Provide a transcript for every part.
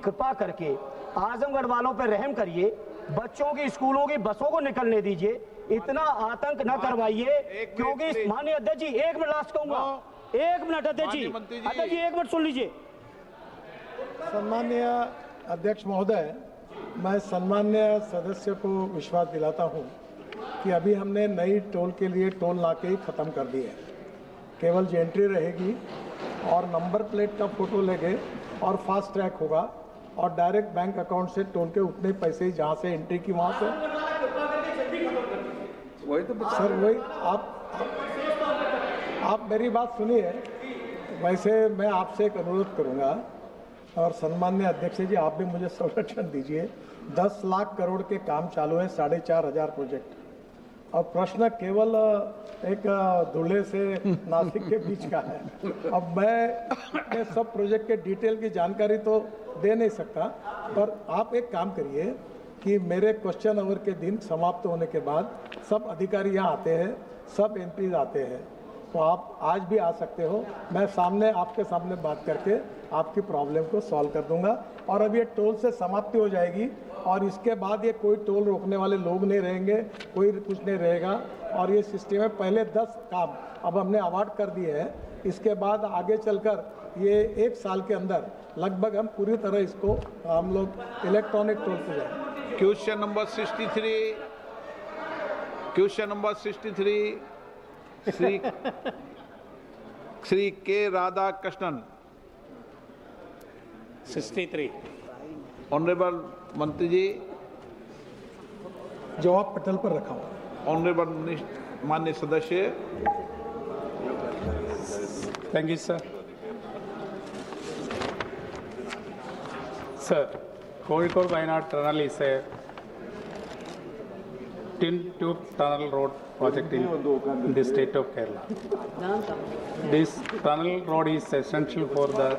कृपा करके आजमगढ़ वालों पर रहम करिए, बच्चों की स्कूलों की बसों को निकलने दीजिए, इतना आतंक न करवाइए। क्योंकि माननीय अध्यक्ष जी, 1 मिनट लास्ट कहूंगा, 1 मिनट अध्यक्ष जी, 1 मिनट सुन लीजिए। सम्मान्य अध्यक्ष महोदय, मैं सम्मान्य सदस्य को विश्वास दिलाता हूं कि अभी हमने नई टोल के लिए टोल नाके ही ख़त्म कर दिए हैं। केवल एंट्री रहेगी और नंबर प्लेट का फोटो लेंगे और फास्ट ट्रैक होगा और डायरेक्ट बैंक अकाउंट से टोल के उतने पैसे ही जहाँ से एंट्री की वहाँ से। वही तो सर, वही आप मेरी बात सुनिए। वैसे मैं आपसे एक अनुरोध करूँगा और सम्मान्य अध्यक्ष जी, आप भी मुझे संरक्षण दीजिए। 10 लाख करोड़ के काम चालू है, 4,500 प्रोजेक्ट, और प्रश्न केवल एक धुले से नासिक के बीच का है। अब मैं सब प्रोजेक्ट के डिटेल की जानकारी तो दे नहीं सकता, पर आप एक काम करिए कि मेरे क्वेश्चन आवर के दिन समाप्त होने के बाद सब अधिकारी यहाँ आते हैं, सब एमपीज आते हैं, तो आप आज भी आ सकते हो। मैं आपके सामने बात करके आपकी प्रॉब्लम को सॉल्व कर दूंगा। और अब ये टोल से समाप्ति हो जाएगी और इसके बाद ये कोई टोल रोकने वाले लोग नहीं रहेंगे, कोई कुछ नहीं रहेगा। और ये सिस्टम है, पहले 10 काम अब हमने अवार्ड कर दिए हैं, इसके बाद आगे चलकर ये 1 साल के अंदर लगभग हम पूरी तरह इसको हम लोग इलेक्ट्रॉनिक टोल पे जाएंगे। क्वेश्चन नंबर 63 श्री के राधाकृष्णन। 63 ऑनरेबल मंत्री जी, जवाब पटल पर रखा हुआ। ऑनरेबल माननीय सदस्य। Thank you, sir. Sir, Kozhikode-Wayanad tunnel is a tin tube tunnel road project in the state of Kerala. This tunnel road is essential for the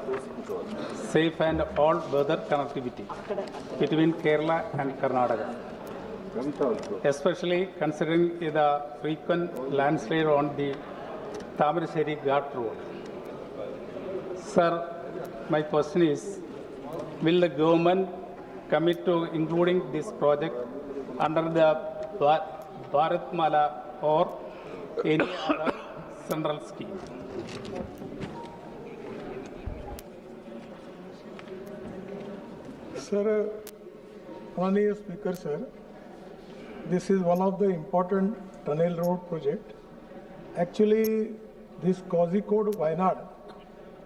safe and all-weather connectivity between Kerala and Karnataka, especially considering the frequent landslide on the Tamarassery Ghat road. Sir, my question is, will the government commit to including this project under the Bharatmala or any other central scheme? Sir, Honorable Speaker, sir, this is one of the important tunnel road project. Actually, this Kozhikode-Wayanad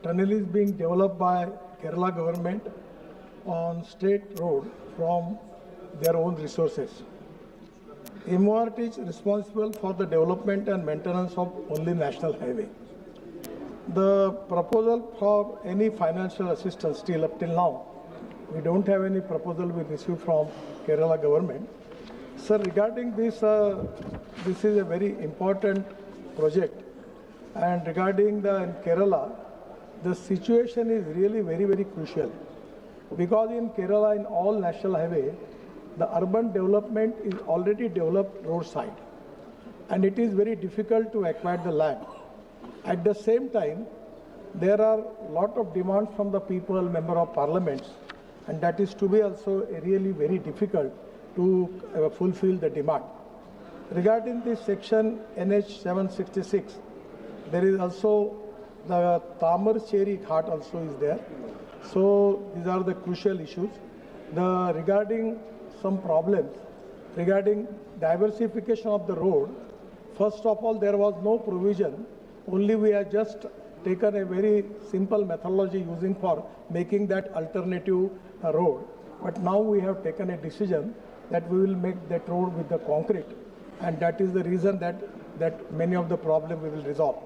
tunnel is being developed by Kerala government on state road from their own resources. MORT is responsible for the development and maintenance of only national highway. The proposal for any financial assistance still up till now, we don't have any proposal we received from Kerala government. Sir, regarding this, this is a very important project, and regarding in Kerala, the situation is really very, very crucial, because in Kerala, in all national highway, the urban development is already developed roadside, and it is very difficult to acquire the land. At the same time, there are a lot of demands from the people, member of parliaments, and that is to be also really very difficult to fulfill the demand. Regarding this section NH 766, there is also the Tamarassery Ghat also is there. So these are the crucial issues. Regarding some problems, regarding diversification of the road, first of all, there was no provision. Only we have just taken a very simple methodology using for making that alternative road. But now we have taken a decision that we will make that road with the concrete, and that is the reason that many of the problems we will resolve.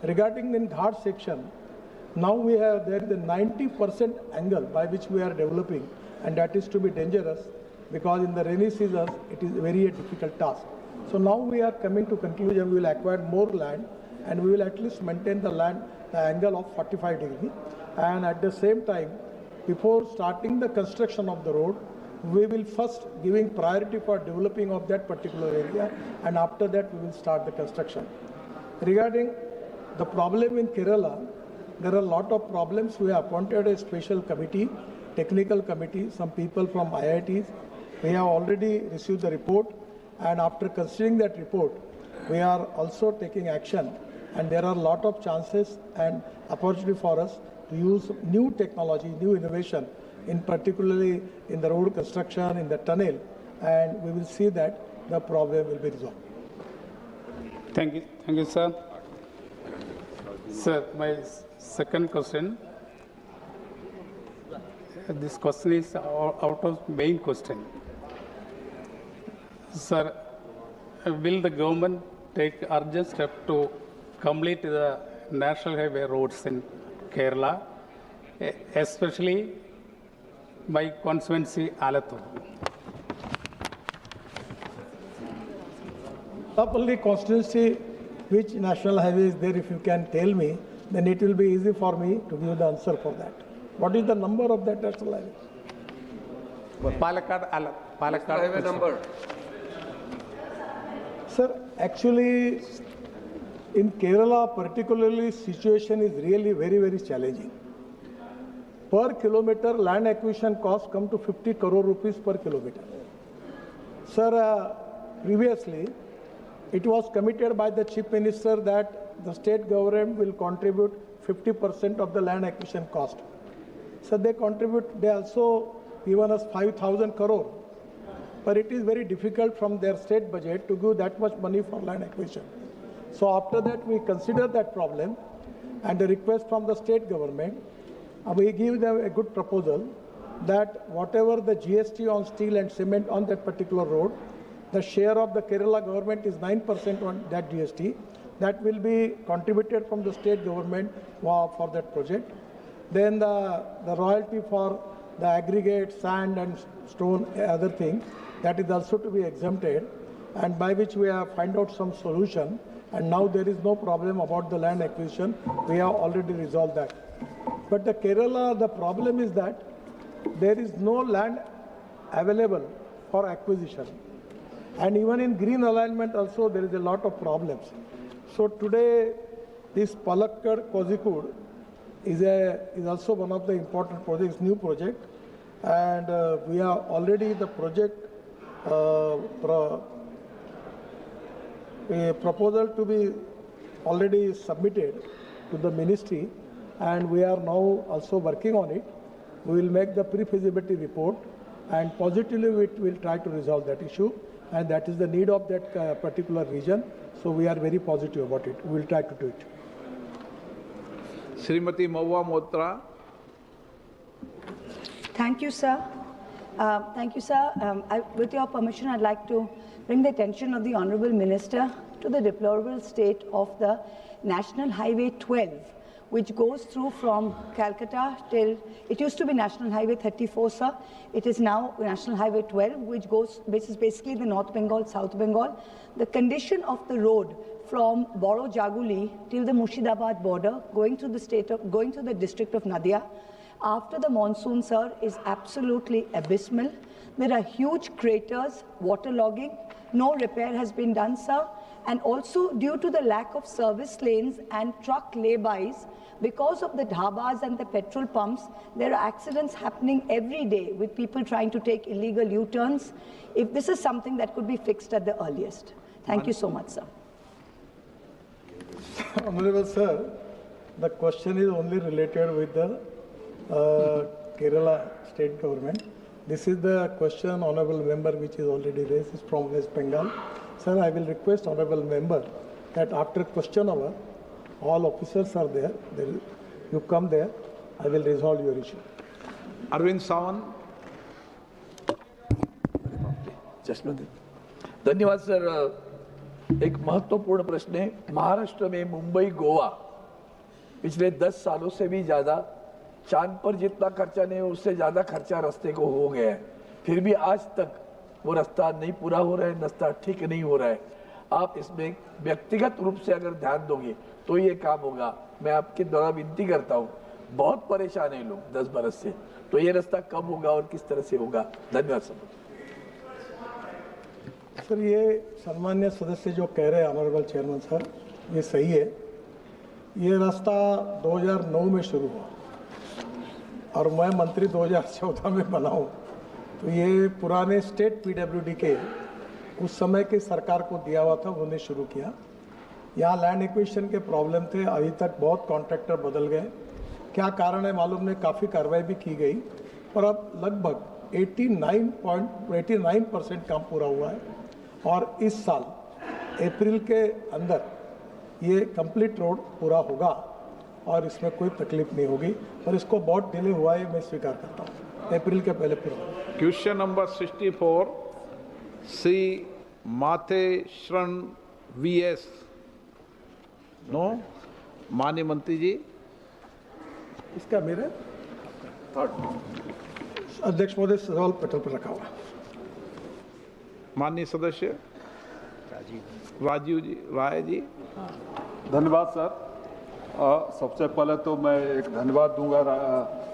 Regarding the Ghat section, now there is a 90% angle by which we are developing, and that is to be dangerous, because in the rainy seasons it is a very difficult task. So now we are coming to conclusion, we will acquire more land, and we will at least maintain the angle of 45 degrees. And at the same time, before starting the construction of the road, we will first giving priority for developing of that particular area, and after that we will start the construction. Regarding the problem in Kerala, there are a lot of problems. We have appointed a special committee technical committee, some people from IITs. We have already received the report, and after considering that report, we are also taking action, and there are a lot of chances and opportunity for us to use new technology, new innovation, in particularly in the road construction, in the tunnel, and we will see that the problem will be resolved. Thank you, sir. Sir, my second question. This question is out of main question. Sir, will the government take urgent step to complete the national highway roads in Kerala, especially my constituency Alathur? Not only constituency, which national highway is there, if you can tell me, then it will be easy for me to give the answer for that. What is the number of that national highway? Palakkad highway number. Sir, actually, in Kerala particularly, situation is really very, very challenging. Per kilometer, land acquisition costs come to 50 crore rupees per kilometer. Sir, previously, it was committed by the Chief Minister that the state government will contribute 50% of the land acquisition cost. So they contribute, they also given us 5,000 crore. But it is very difficult from their state budget to give that much money for land acquisition. So after that, we consider that problem and the request from the state government, we give them a good proposal that whatever the GST on steel and cement on that particular road, the share of the Kerala government is 9% on that GST. That will be contributed from the state government for that project. Then the royalty for the aggregate, sand and stone, other things, that is also to be exempted, and by which we have find out some solution. And now there is no problem about the land acquisition. We have already resolved that. But the Kerala, the problem is that there is no land available for acquisition. And even in green alignment also there is a lot of problems. So today this Palakkad Kozhikode is also one of the important projects, new project. And we are already the project a proposal to be already submitted to the ministry, and we are now also working on it. We will make the pre-feasibility report, and positively we will try to resolve that issue, and that is the need of that particular region. So we are very positive about it. We will try to do it. Srimati Mahua Motra. Thank you, sir. Thank you, sir. With your permission, I'd like to bring the attention of the Honourable Minister to the deplorable state of the National Highway 12, which goes through from Calcutta till, it used to be National Highway 34, sir. It is now National Highway 12, which is basically the North Bengal, South Bengal. The condition of the road from Boro Jaguli till the Murshidabad border, going through the district of Nadia, after the monsoon, sir, is absolutely abysmal. There are huge craters, waterlogging. No repair has been done, sir. And also, due to the lack of service lanes and truck laybys, because of the dhabas and the petrol pumps, there are accidents happening every day with people trying to take illegal U-turns. If this is something that could be fixed at the earliest. Thank you so much, sir. Honorable Sir, the question is only related with the Kerala state government. This is the question, Honorable Member, which is already raised, is from West Bengal. Sir, I will request Honorable Member that after question hour, all officers are there. You come there, I will resolve your issue. Arvind Sawant. धन्यवाद sir. एक महत्वपूर्ण प्रश्न है। महाराष्ट्र में मुंबई गोवा पिछले 10 सालों से भी ज्यादा, चांद पर जितना खर्चा नहीं उससे ज्यादा खर्चा रास्ते को हो गया है, फिर भी आज तक वो रास्ता नहीं पूरा हो रहा है, रास्ता ठीक नहीं हो रहा है। आप इसमें व्यक्तिगत रूप से अगर ध्यान दोगे तो ये काम होगा। मैं आपके द्वारा विनती करता हूँ, बहुत परेशान है लोग 10 बरस से, तो ये रास्ता कब होगा और किस तरह से होगा? धन्यवाद सर। सर, ये सम्मान्य सदस्य जो कह रहे हैं ऑनरेबल चेयरमैन सर, ये सही है। ये रास्ता 2009 में शुरू हुआ और मैं मंत्री 2014 में बना हूँ, तो ये पुराने स्टेट पीडब्ल्यूडी के उस समय के सरकार को दिया हुआ था, उन्होंने शुरू किया। यहाँ लैंड एक्विजिशन के प्रॉब्लम थे, अभी तक बहुत कॉन्ट्रैक्टर बदल गए। क्या कारण है मालूम नहीं, काफ़ी कार्रवाई भी की गई, पर अब लगभग 89% काम पूरा हुआ है। और इस साल अप्रैल के अंदर ये कंप्लीट रोड पूरा होगा और इसमें कोई तकलीफ नहीं होगी। पर इसको बहुत डिले हुआ है, मैं स्वीकार करता हूँ, अप्रैल के पहले पूरा होगा। Question number 64 Shri Matheswaran VS. No, माननीय मंत्री जी। इसका मेरे अध्यक्ष महोदय सवाल पटल पर रखा हुआ। माननीय सदस्य राजीव जी, राय जी। धन्यवाद सर। सबसे पहले तो मैं एक धन्यवाद दूंगा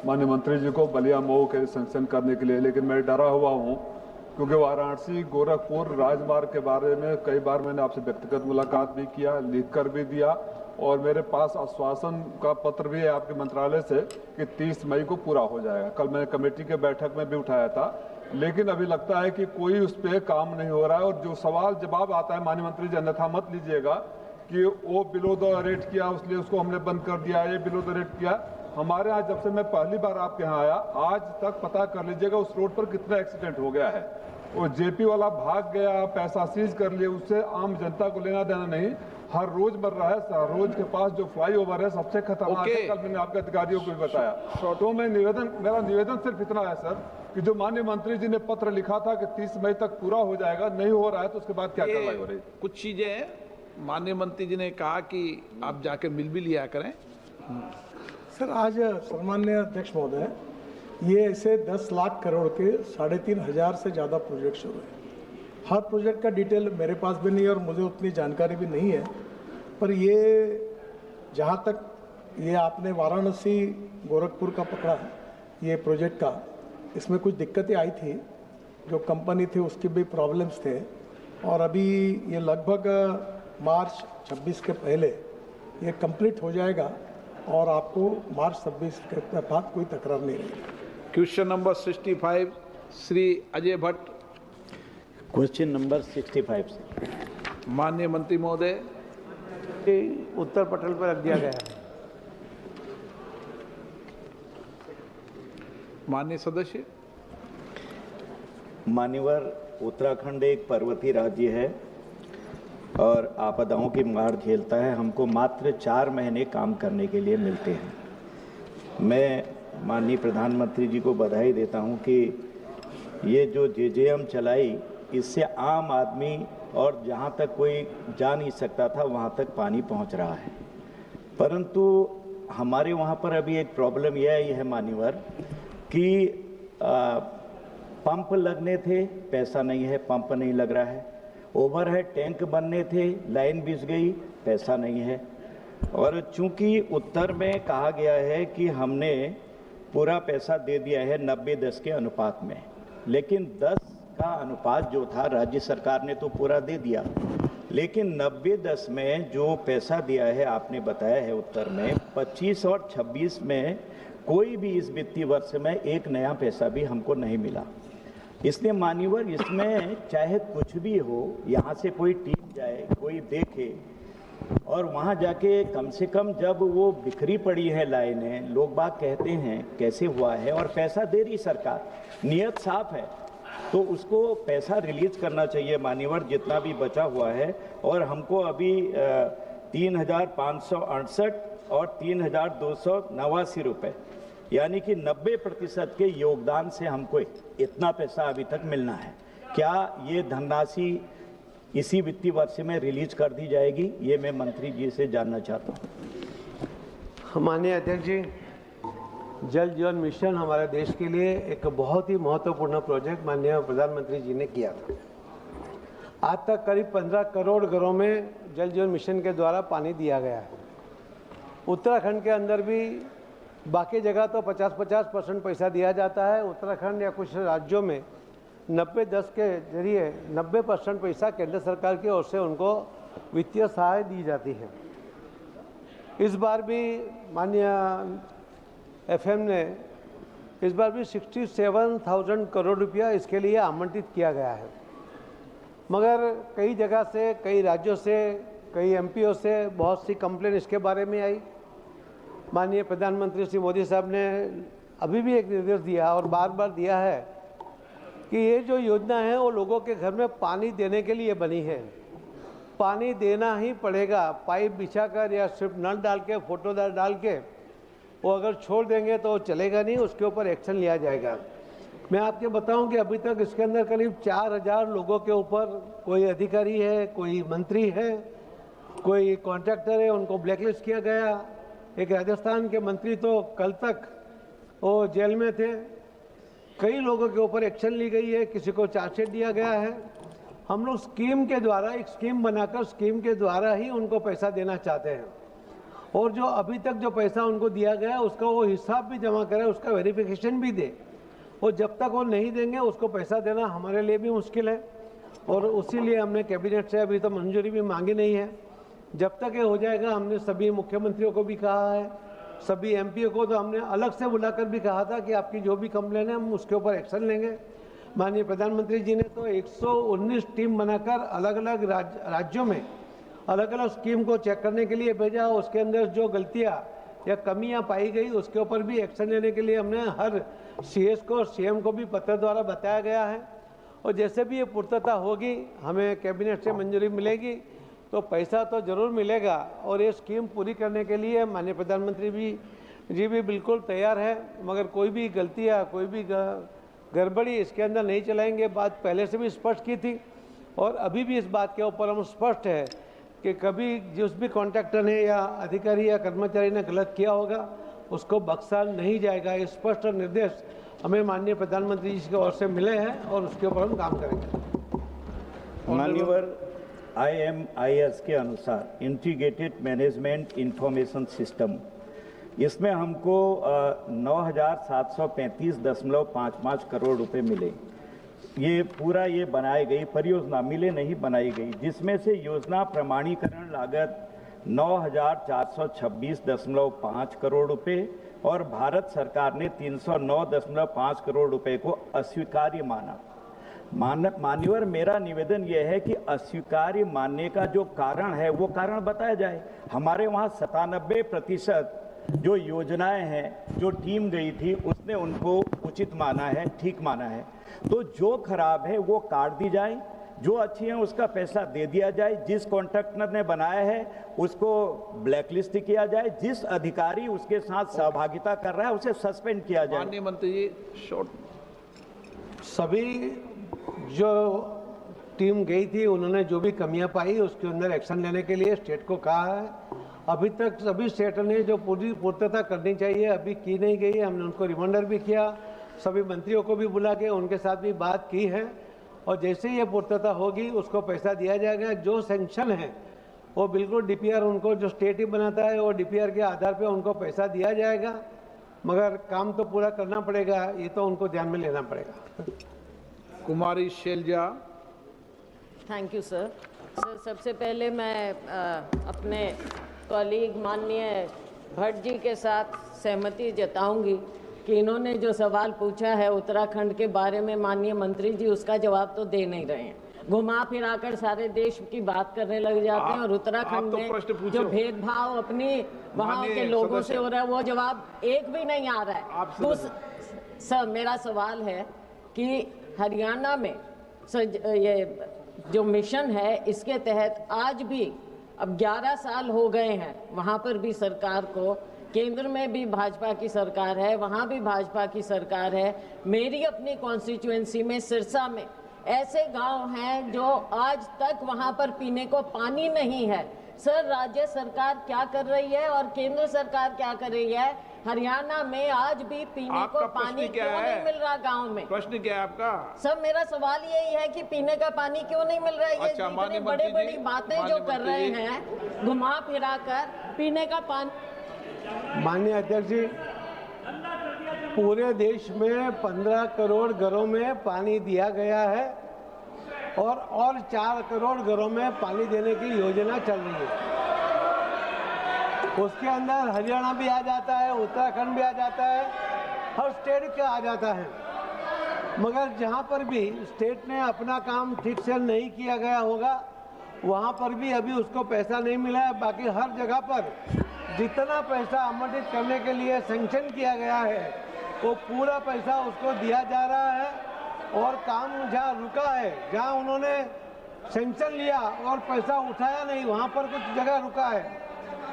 माननीय मंत्री जी को बलिया मऊ के सैंक्शन करने के लिए, लेकिन मैं डरा हुआ हूं क्योंकि वाराणसी गोरखपुर राजमार्ग के बारे में कई बार मैंने आपसे व्यक्तिगत मुलाकात भी किया, लिखकर भी दिया, और मेरे पास आश्वासन का पत्र भी है आपके मंत्रालय से कि 30 मई को पूरा हो जाएगा। कल मैंने कमेटी के बैठक में भी उठाया था, लेकिन अभी लगता है कि कोई उस पर काम नहीं हो रहा है। और जो सवाल जवाब आता है माननीय मंत्री जी, अन्यथा मत लीजिएगा कि वो बिलो द रेट किया इसलिए उसको हमने बंद कर दिया, ये बिलो द रेट किया। हमारे यहाँ जब से मैं पहली बार आपके यहाँ आया, आज तक पता कर लीजिएगा उस रोड पर कितना एक्सीडेंट हो गया है। वो जेपी वाला भाग गया, पैसा सीज कर लिए, उससे आम जनता को लेना देना नहीं। हर रोज मर रहा है। रोज के पास जो फ्लाईओवर है सबसे खतरनाक है, कल मैंने आपके अधिकारियों को भी बताया। तो मैं मेरा निवेदन सिर्फ इतना है सर कि जो माननीय मंत्री जी ने पत्र लिखा था कि 30 मई तक पूरा हो जाएगा, नहीं हो रहा है, तो उसके बाद क्या कार्रवाई हो रही है? कुछ चीजें माननीय मंत्री जी ने कहा कि आप जाके मिल भी लिया करें। सर, आज सम्माननीय अध्यक्ष महोदय, ये ऐसे 10 लाख करोड़ के 3,500 से ज़्यादा प्रोजेक्ट शुरू है। हर प्रोजेक्ट का डिटेल मेरे पास भी नहीं है और मुझे उतनी जानकारी भी नहीं है, पर ये जहाँ तक ये आपने वाराणसी गोरखपुर का पकड़ा ये प्रोजेक्ट का, इसमें कुछ दिक्कतें आई थी, जो कंपनी थी उसकी भी प्रॉब्लम्स थे, और अभी ये लगभग मार्च 26 के पहले ये कंप्लीट हो जाएगा और आपको मार्च 26 के बाद कोई तकरार नहीं रहेगी। Question number 65 Shri Ajay Bhatt. Question number 65 से माननीय मंत्री महोदय। उत्तर पटल पर रख दिया गया है। माननीय सदस्य। मान्यवर, उत्तराखंड एक पर्वतीय राज्य है और आपदाओं की मार झेलता है। हमको मात्र 4 महीने काम करने के लिए मिलते हैं। मैं माननीय प्रधानमंत्री जी को बधाई देता हूं कि ये जो जेजेएम चलाई, इससे आम आदमी और जहां तक कोई जा नहीं सकता था वहां तक पानी पहुंच रहा है। परंतु हमारे वहां पर अभी एक प्रॉब्लम यह है मान्यवर कि पंप लगने थे, पैसा नहीं है, पंप नहीं लग रहा है। ओवरहेड टैंक बनने थे, लाइन बिछ गई, पैसा नहीं है। और चूंकि उत्तर में कहा गया है कि हमने पूरा पैसा दे दिया है 90-10 के अनुपात में, लेकिन 10 का अनुपात जो था राज्य सरकार ने तो पूरा दे दिया, लेकिन 90-10 में जो पैसा दिया है आपने बताया है उत्तर में, 25 और 26 में कोई भी इस वित्तीय वर्ष में एक नया पैसा भी हमको नहीं मिला। इसलिए मान्यवर, इसमें चाहे कुछ भी हो, यहाँ से कोई टीम जाए, कोई देखे और वहाँ जाके कम से कम जब वो बिखरी पड़ी है लाइनें, लोग बात कहते हैं कैसे हुआ है और पैसा दे रही सरकार, नियत साफ है, तो उसको पैसा रिलीज करना चाहिए मान्यवर, जितना भी बचा हुआ है। और हमको अभी 3,568 और 3,289 रुपये, यानी कि 90% के योगदान से हमको इतना पैसा अभी तक मिलना है। क्या ये धनराशि इसी वित्तीय वर्ष में रिलीज कर दी जाएगी? ये मैं मंत्री जी से जानना चाहता हूँ। माननीय अध्यक्ष जी, जल जीवन मिशन हमारे देश के लिए एक बहुत ही महत्वपूर्ण प्रोजेक्ट माननीय प्रधानमंत्री जी ने किया था। आज तक करीब 15 करोड़ घरों में जल जीवन मिशन के द्वारा पानी दिया गया है। उत्तराखंड के अंदर भी बाकी जगह तो 50-50% पैसा दिया जाता है। उत्तराखंड या कुछ राज्यों में 90-10 के जरिए 90% पैसा केंद्र सरकार की ओर से उनको वित्तीय सहायता दी जाती है। इस बार भी माननीय एफएम ने इस बार भी 67,000 करोड़ रुपया इसके लिए आवंटित किया गया है। मगर कई जगह से, कई राज्यों से, कई एमपीओ से बहुत सी कंप्लेन इसके बारे में आई। माननीय प्रधानमंत्री श्री मोदी साहब ने अभी भी एक निर्देश दिया और बार बार दिया है कि ये जो योजना है वो लोगों के घर में पानी देने के लिए बनी है। पानी देना ही पड़ेगा, पाइप बिछाकर या सिर्फ नल डाल के, फोटो डाल के वो अगर छोड़ देंगे तो चलेगा नहीं, उसके ऊपर एक्शन लिया जाएगा। मैं आपके बताऊं कि अभी तक इसके अंदर करीब 4,000 लोगों के ऊपर, कोई अधिकारी है, कोई मंत्री है, कोई कॉन्ट्रैक्टर है, उनको ब्लैकलिस्ट किया गया। एक राजस्थान के मंत्री तो कल तक वो जेल में थे। कई लोगों के ऊपर एक्शन ली गई है, किसी को चार्जशीट दिया गया है। हम लोग स्कीम के द्वारा, एक स्कीम बनाकर स्कीम के द्वारा ही उनको पैसा देना चाहते हैं, और जो अभी तक जो पैसा उनको दिया गया है उसका वो हिसाब भी जमा करें, उसका वेरिफिकेशन भी दे। और जब तक वो नहीं देंगे उसको पैसा देना हमारे लिए भी मुश्किल है, और उसीलिए हमने कैबिनेट से अभी तो मंजूरी भी मांगी नहीं है। जब तक ये हो जाएगा, हमने सभी मुख्यमंत्रियों को भी कहा है, सभी एमपीओ को तो हमने अलग से बुलाकर भी कहा था कि आपकी जो भी कंप्लेन है हम उसके ऊपर एक्शन लेंगे। माननीय प्रधानमंत्री जी ने तो 119 टीम बनाकर अलग अलग राज्यों में अलग अलग स्कीम को चेक करने के लिए भेजा। उसके अंदर जो गलतियां या कमियां पाई गई उसके ऊपर भी एक्शन लेने के लिए हमने हर सीएस को और सीएम को भी पत्र द्वारा बताया गया है। और जैसे भी ये पूर्तता होगी, हमें कैबिनेट से मंजूरी मिलेगी तो पैसा तो ज़रूर मिलेगा, और ये स्कीम पूरी करने के लिए माननीय प्रधानमंत्री जी भी बिल्कुल तैयार है। मगर कोई भी गलती या कोई भी गड़बड़ी इसके अंदर नहीं चलाएंगे। बात पहले से भी स्पष्ट की थी और अभी भी इस बात के ऊपर हम स्पष्ट है कि कभी जिस भी कॉन्ट्रैक्टर ने या अधिकारी या कर्मचारी ने गलत किया होगा उसको बख्शा नहीं जाएगा। ये स्पष्ट निर्देश हमें माननीय प्रधानमंत्री जी की ओर से मिले हैं और उसके ऊपर हम काम करेंगे। मान्यवर IMIS के अनुसार इंटीग्रेटेड मैनेजमेंट इंफॉर्मेशन सिस्टम, इसमें हमको 9,735.55 करोड़ रुपए मिले। ये पूरा ये बनाई गई परियोजना मिले नहीं बनाई गई, जिसमें से योजना प्रमाणीकरण लागत 9,426.5 करोड़ रुपए और भारत सरकार ने 309.5 करोड़ रुपए को अस्वीकार्य माना। मान्यवर, मेरा निवेदन यह है कि अस्वीकार्य मानने का जो कारण है वो कारण बताया जाए। हमारे वहाँ 97% जो योजनाएं हैं, जो टीम गई थी उसने उनको उचित माना है, ठीक माना है। तो जो खराब है वो काट दी जाए, जो अच्छी है उसका पैसा दे दिया जाए, जिस कॉन्ट्रैक्टर ने बनाया है उसको ब्लैकलिस्ट किया जाए, जिस अधिकारी उसके साथ सहभागिता कर रहा है उसे सस्पेंड किया जाए। माननीय मंत्री जी, शॉर्ट। सभी जो टीम गई थी उन्होंने जो भी कमियां पाई उसके अंदर एक्शन लेने के लिए स्टेट को कहा है। अभी तक सभी स्टेट ने जो पूरी पूर्तता करनी चाहिए अभी की नहीं गई है। हमने उनको रिमाइंडर भी किया, सभी मंत्रियों को भी बुला के उनके साथ भी बात की है, और जैसे ही ये पूर्तता होगी उसको पैसा दिया जाएगा। जो सैंक्शन है वो बिल्कुल डीपीआर, उनको जो स्टेट ही बनाता है वो डीपीआर के आधार पे उनको पैसा दिया जाएगा, मगर काम तो पूरा करना पड़ेगा, ये तो उनको ध्यान में लेना पड़ेगा। Kumari Shailja. Thank you sir. सबसे पहले मैं अपने कॉलीग माननीय भट्ट जी के साथ सहमति जताऊंगी कि इन्होंने जो सवाल पूछा है उत्तराखंड के बारे में, माननीय मंत्री जी उसका जवाब तो दे नहीं रहे हैं। घुमा फिराकर सारे देश की बात करने लग जाते हैं और उत्तराखंड में जो भेदभाव अपनी वहाँ के लोगों से हो रहा है वो जवाब एक भी नहीं आ रहा है। तो सर मेरा सवाल है कि हरियाणा में ये जो मिशन है इसके तहत आज भी अब 11 साल हो गए हैं, वहाँ पर भी सरकार को, केंद्र में भी भाजपा की सरकार है, वहाँ भी भाजपा की सरकार है। मेरी अपनी कॉन्स्टिट्यूएंसी में सिरसा में ऐसे गांव हैं जो आज तक वहाँ पर पीने को पानी नहीं है। सर राज्य सरकार क्या कर रही है और केंद्र सरकार क्या कर रही है? हरियाणा में आज भी पीने को पानी क्यों नहीं मिल रहा गांव में? प्रश्न क्या है आपका? सर मेरा सवाल यही है कि पीने का पानी क्यों नहीं मिल रहा है? ये इतनी बड़ी बातें जो कर रहे हैं घुमा फिरा कर पीने का पानी। माननीय अध्यक्ष जी, पूरे देश में 15 करोड़ घरों में पानी दिया गया है और 4 करोड़ घरों में पानी देने की योजना चल रही है। उसके अंदर हरियाणा भी आ जाता है, उत्तराखंड भी आ जाता है, हर स्टेट का आ जाता है, मगर जहाँ पर भी स्टेट ने अपना काम ठीक से नहीं किया गया होगा वहाँ पर भी अभी उसको पैसा नहीं मिला है। बाकी हर जगह पर जितना पैसा आवंटित करने के लिए सैंक्शन किया गया है वो पूरा पैसा उसको दिया जा रहा है, और काम जहाँ रुका है, जहाँ उन्होंने सैंक्शन लिया और पैसा उठाया नहीं, वहाँ पर कुछ जगह रुका है।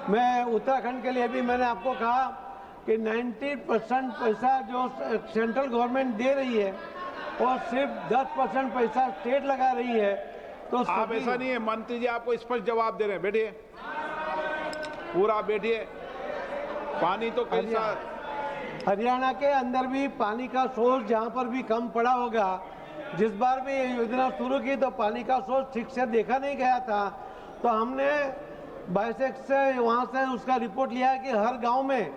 मैं उत्तराखंड के लिए भी मैंने आपको कहा कि 90% पैसा जो सेंट्रल गवर्नमेंट दे रही है और सिर्फ 10% पैसा स्टेट लगा रही है। तो आप ऐसा नहीं है, मंत्री जी आपको स्पष्ट जवाब दे रहे हैं, बैठिए, पूरा बैठिए। पानी तो कैसा, हरियाणा के अंदर भी पानी का सोर्स जहाँ पर भी कम पड़ा होगा, जिस बार भी ये योजना शुरू की तो पानी का सोर्स ठीक से देखा नहीं गया था, तो हमने बाइसेक से वहाँ से उसका रिपोर्ट लिया कि हर गांव में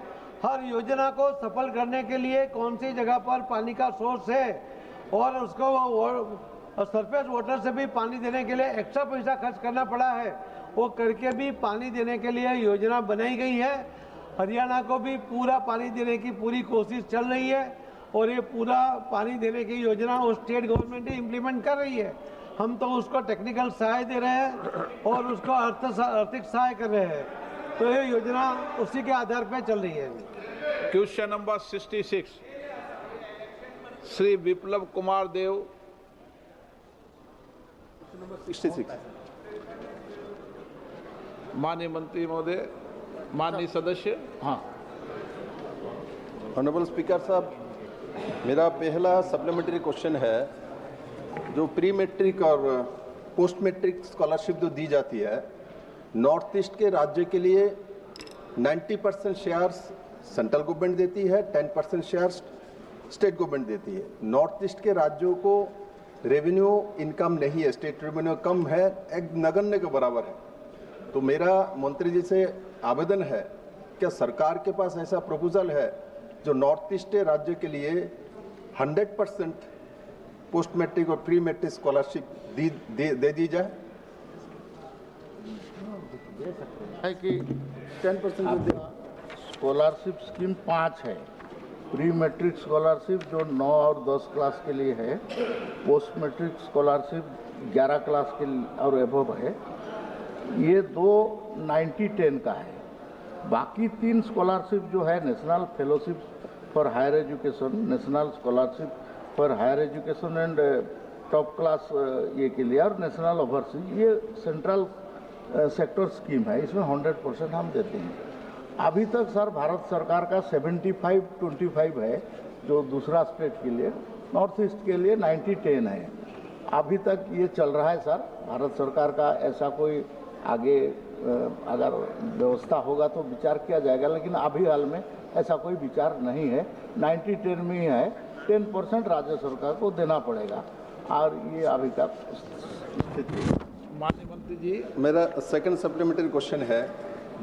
हर योजना को सफल करने के लिए कौन सी जगह पर पानी का सोर्स है, और उसको सरफेस वाटर से भी पानी देने के लिए एक्स्ट्रा पैसा खर्च करना पड़ा है, वो करके भी पानी देने के लिए योजना बनाई गई है। हरियाणा को भी पूरा पानी देने की पूरी कोशिश चल रही है, और ये पूरा पानी देने की योजना वो स्टेट गवर्नमेंट ही इम्प्लीमेंट कर रही है। हम तो उसको टेक्निकल सहाय दे रहे हैं और उसको आर्थिक सहाय कर रहे हैं, तो ये योजना उसी के आधार पर चल रही है। क्वेश्चन नंबर 66 श्री विप्लव कुमार देव। 66 माननीय मंत्री महोदय, माननीय सदस्य। हाँ, ऑनरेबल स्पीकर साहब, मेरा पहला सप्लीमेंट्री क्वेश्चन है, जो प्री मैट्रिक और पोस्ट मैट्रिक स्कॉलरशिप जो दी जाती है, नॉर्थ ईस्ट के राज्य के लिए 90% शेयर सेंट्रल गवर्नमेंट देती है, 10% शेयर स्टेट गवर्नमेंट देती है। नॉर्थ ईस्ट के राज्यों को रेवेन्यू इनकम नहीं है, स्टेट रेवेन्यू कम है, एक नगण्य के बराबर है। तो मेरा मंत्री जी से आवेदन है, क्या सरकार के पास ऐसा प्रपोजल है जो नॉर्थ ईस्ट राज्य के लिए 100% पोस्ट मैट्रिक और प्री मैट्रिक स्कॉलरशिप दे दी जाए? है कि 10% स्कॉलरशिप स्कीम 5 है। प्री मैट्रिक स्कॉलरशिप जो 9 और 10 क्लास के लिए है, पोस्ट मैट्रिक स्कॉलरशिप 11 क्लास के और एबव है। ये 2 90-10 का है। बाकी 3 स्कॉलरशिप जो है, national fellowship for higher education, national scholarship for higher education and top class ये के लिए, और नेशनल ओवरसीज, ये सेंट्रल सेक्टर स्कीम है, इसमें 100% हम देते हैं। अभी तक सर भारत सरकार का 75-25 है, जो दूसरा स्टेट के लिए, नॉर्थ ईस्ट के लिए 90-10 है। अभी तक ये चल रहा है सर। भारत सरकार का ऐसा कोई आगे अगर व्यवस्था होगा तो विचार किया जाएगा, लेकिन अभी हाल में ऐसा कोई विचार नहीं है। 90-10 में ही है, 10% राज्य सरकार को देना पड़ेगा, और ये अभी तक स्थिति। माननीय मंत्री जी, मेरा सेकंड सप्लीमेंट्री क्वेश्चन है,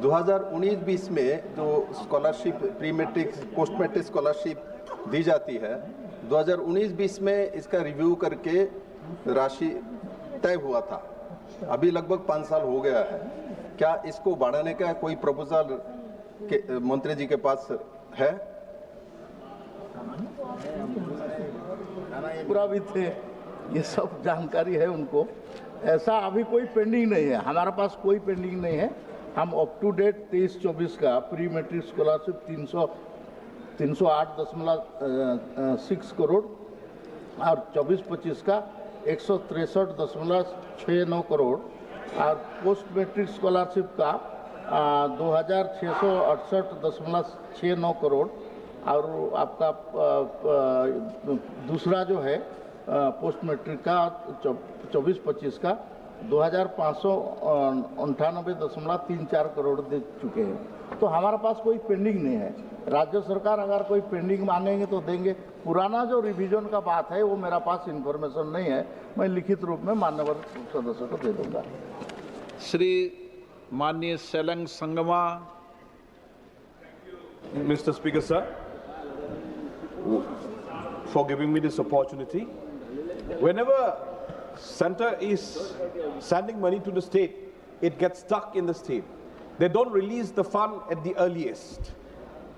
2019-20 में जो scholarship pre matric post matric scholarship दी जाती है, 2019-20 में इसका रिव्यू करके राशि तय हुआ था। अभी लगभग 5 साल हो गया है। क्या इसको बढ़ाने का कोई प्रपोजल के मंत्री जी के पास है? पूरा भी थे, ये सब जानकारी है उनको। ऐसा अभी कोई पेंडिंग नहीं है, हमारे पास कोई पेंडिंग नहीं है। हम अप टू डेट 23-24 का प्री मैट्रिक स्कॉलरशिप 308.6 करोड़ और 24-25 का 163.69 करोड़, और पोस्ट मैट्रिक स्कॉलरशिप का 2668.69 करोड़, और आपका दूसरा जो है पोस्ट मैट्रिक का 24-25 का 2598.34 करोड़ दे चुके हैं। तो हमारे पास कोई पेंडिंग नहीं है। राज्य सरकार अगर कोई पेंडिंग मांगेंगे तो देंगे। पुराना जो रिवीजन का बात है वो मेरा पास इंफॉर्मेशन नहीं है, मैं लिखित रूप में माननीय सदस्य को दे दूंगा। श्री माननीय सेलंग Sangma. Mr. Speaker, sir, for giving me this opportunity. Whenever center is sending money to the state, it gets stuck in the state. They don't release the fund at the earliest.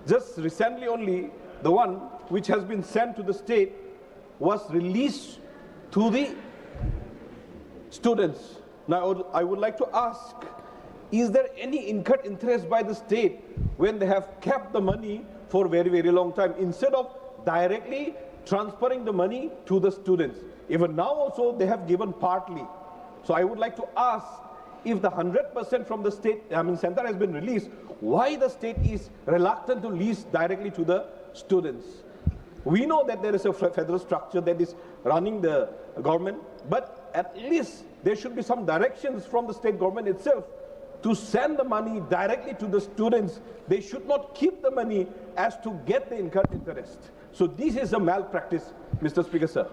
Just recently only, the one which has been sent to the state was released to the students. Now, I would like to ask, is there any incurred interest by the state when they have kept the money for a very, very long time instead of directly transferring the money to the students? Even now also they have given partly. So I would like to ask, if the 100% from the state, center has been released, why the state is reluctant to lease directly to the students? We know that there is a federal structure that is running the government, but at least there should be some directions from the state government itself to send the money directly to the students. They should not keep the money as to get the incurred interest. So this is a malpractice, Mr. Speaker, sir.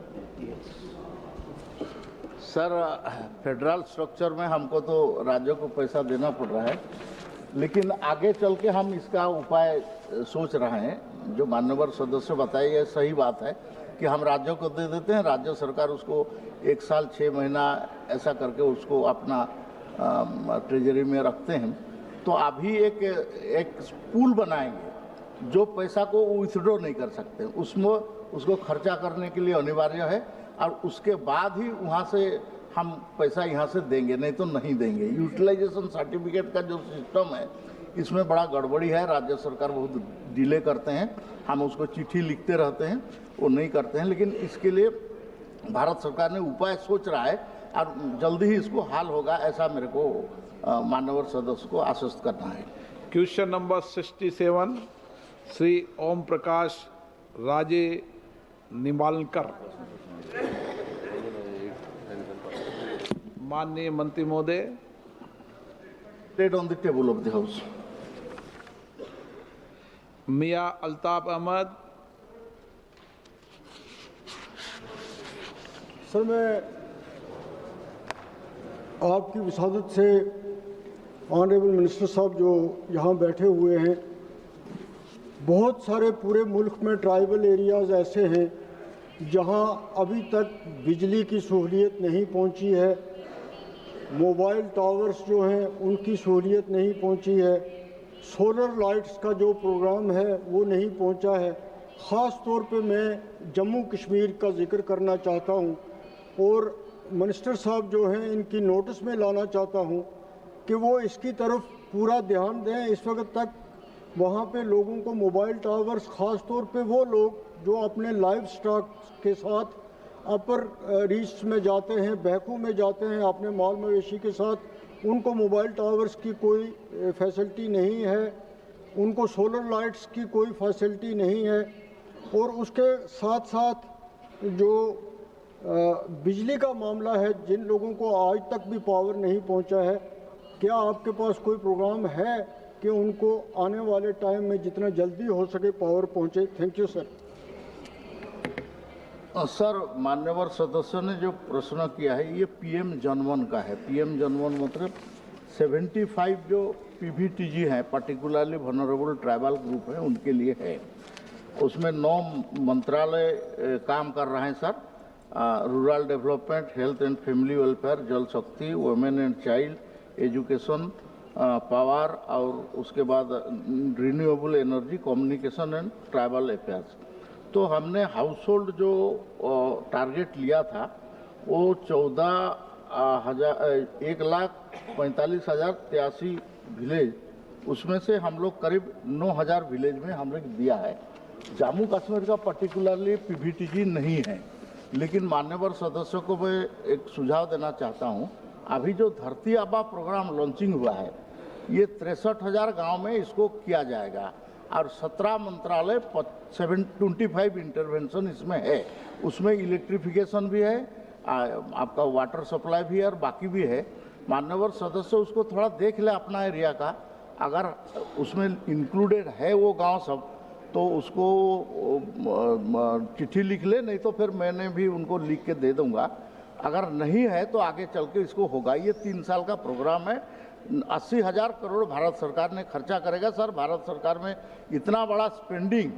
Sir, federal structure में हमको तो राज्यों को पैसा देना पड़ रहा है, लेकिन आगे चल के हम इसका उपाय सोच रहे हैं। जो माननीय सदस्य बताई है सही बात है कि हम राज्यों को दे देते हैं, राज्य सरकार उसको 1 साल 6 महीना ऐसा करके उसको अपना ट्रेजरी में रखते हैं। तो अभी एक पूल बनाएंगे जो पैसा को विथड्रॉ नहीं कर सकते, उसमें उसको खर्चा करने के लिए अनिवार्य है, और उसके बाद ही वहाँ से हम पैसा यहाँ से देंगे, नहीं तो नहीं देंगे। यूटिलाइजेशन सर्टिफिकेट का जो सिस्टम है इसमें बड़ा गड़बड़ी है, राज्य सरकार बहुत डिले करते हैं, हम उसको चिट्ठी लिखते रहते हैं, वो नहीं करते हैं। लेकिन इसके लिए भारत सरकार ने उपाय सोच रहा है और जल्दी ही इसको हल होगा, ऐसा मेरे को माननीय सदस्य को आश्वस्त करना है। क्वेश्चन नंबर 67 श्री ओम प्रकाश राजे निम्बालकर। माननीय मंत्री महोदय, laid on the table of the house. Mian Altaf Ahmad. Sir, मैं आपकी विसादत से ऑनरेबल मिनिस्टर साहब जो यहाँ बैठे हुए हैं, बहुत सारे पूरे मुल्क में ट्राइबल एरियाज़ ऐसे हैं जहाँ अभी तक बिजली की सहूलियत नहीं पहुँची है, मोबाइल टावर्स जो हैं उनकी सहूलियत नहीं पहुँची है, सोलर लाइट्स का जो प्रोग्राम है वो नहीं पहुँचा है। ख़ास तौर पे मैं जम्मू कश्मीर का जिक्र करना चाहता हूँ और मिनिस्टर साहब जो हैं इनकी नोटिस में लाना चाहता हूँ कि वो इसकी तरफ पूरा ध्यान दें। इस वक्त तक वहाँ पे लोगों को मोबाइल टावर्स, ख़ास तौर पे वो लोग जो अपने लाइव स्टॉक के साथ अपर रीच में जाते हैं, बैकू में जाते हैं अपने माल मवेशी के साथ, उनको मोबाइल टावर्स की कोई फैसिलिटी नहीं है, उनको सोलर लाइट्स की कोई फैसिलिटी नहीं है, और उसके साथ साथ जो बिजली का मामला है, जिन लोगों को आज तक भी पावर नहीं पहुंचा है, क्या आपके पास कोई प्रोग्राम है कि उनको आने वाले टाइम में जितना जल्दी हो सके पावर पहुंचे? Thank you sir. सर, मान्यवर सदस्यों ने जो प्रश्न किया है ये पीएम जनवन का है। पीएम जनवन मतलब 75 जो पीवीटीजी हैं, पर्टिकुलरली वनरेबल ट्राइबल ग्रुप है, उनके लिए है। उसमें 9 मंत्रालय काम कर रहे हैं sir. Rural development, health and family welfare, जल शक्ति, women and child, education, power, और उसके बाद renewable energy, communication and tribal affairs. तो हमने हाउस होल्ड जो टारगेट लिया था वो 1,45,083 विलेज, उसमें से हम लोग करीब 9,000 विलेज में हम लोग दिया है। जम्मू कश्मीर का पर्टिकुलरली पीवीटीजी नहीं है, लेकिन मान्यवर सदस्यों को मैं एक सुझाव देना चाहता हूँ। अभी जो धरती आबा प्रोग्राम लॉन्चिंग हुआ है, ये 63,000 गाँव में इसको किया जाएगा और 17 मंत्रालय 725 इंटरवेंशन इसमें है। उसमें इलेक्ट्रिफिकेशन भी है, आपका वाटर सप्लाई भी है और बाकी भी है। मान्यवर सदस्य उसको थोड़ा देख ले अपना एरिया का, अगर उसमें इंक्लूडेड है वो गांव सब, तो उसको चिट्ठी लिख ले, नहीं तो फिर मैंने भी उनको लिख के दे दूंगा। अगर नहीं है तो आगे चल के इसको होगा। ये 3 साल का प्रोग्राम है। 80,000 करोड़ भारत सरकार ने खर्चा करेगा सर। भारत सरकार में इतना बड़ा स्पेंडिंग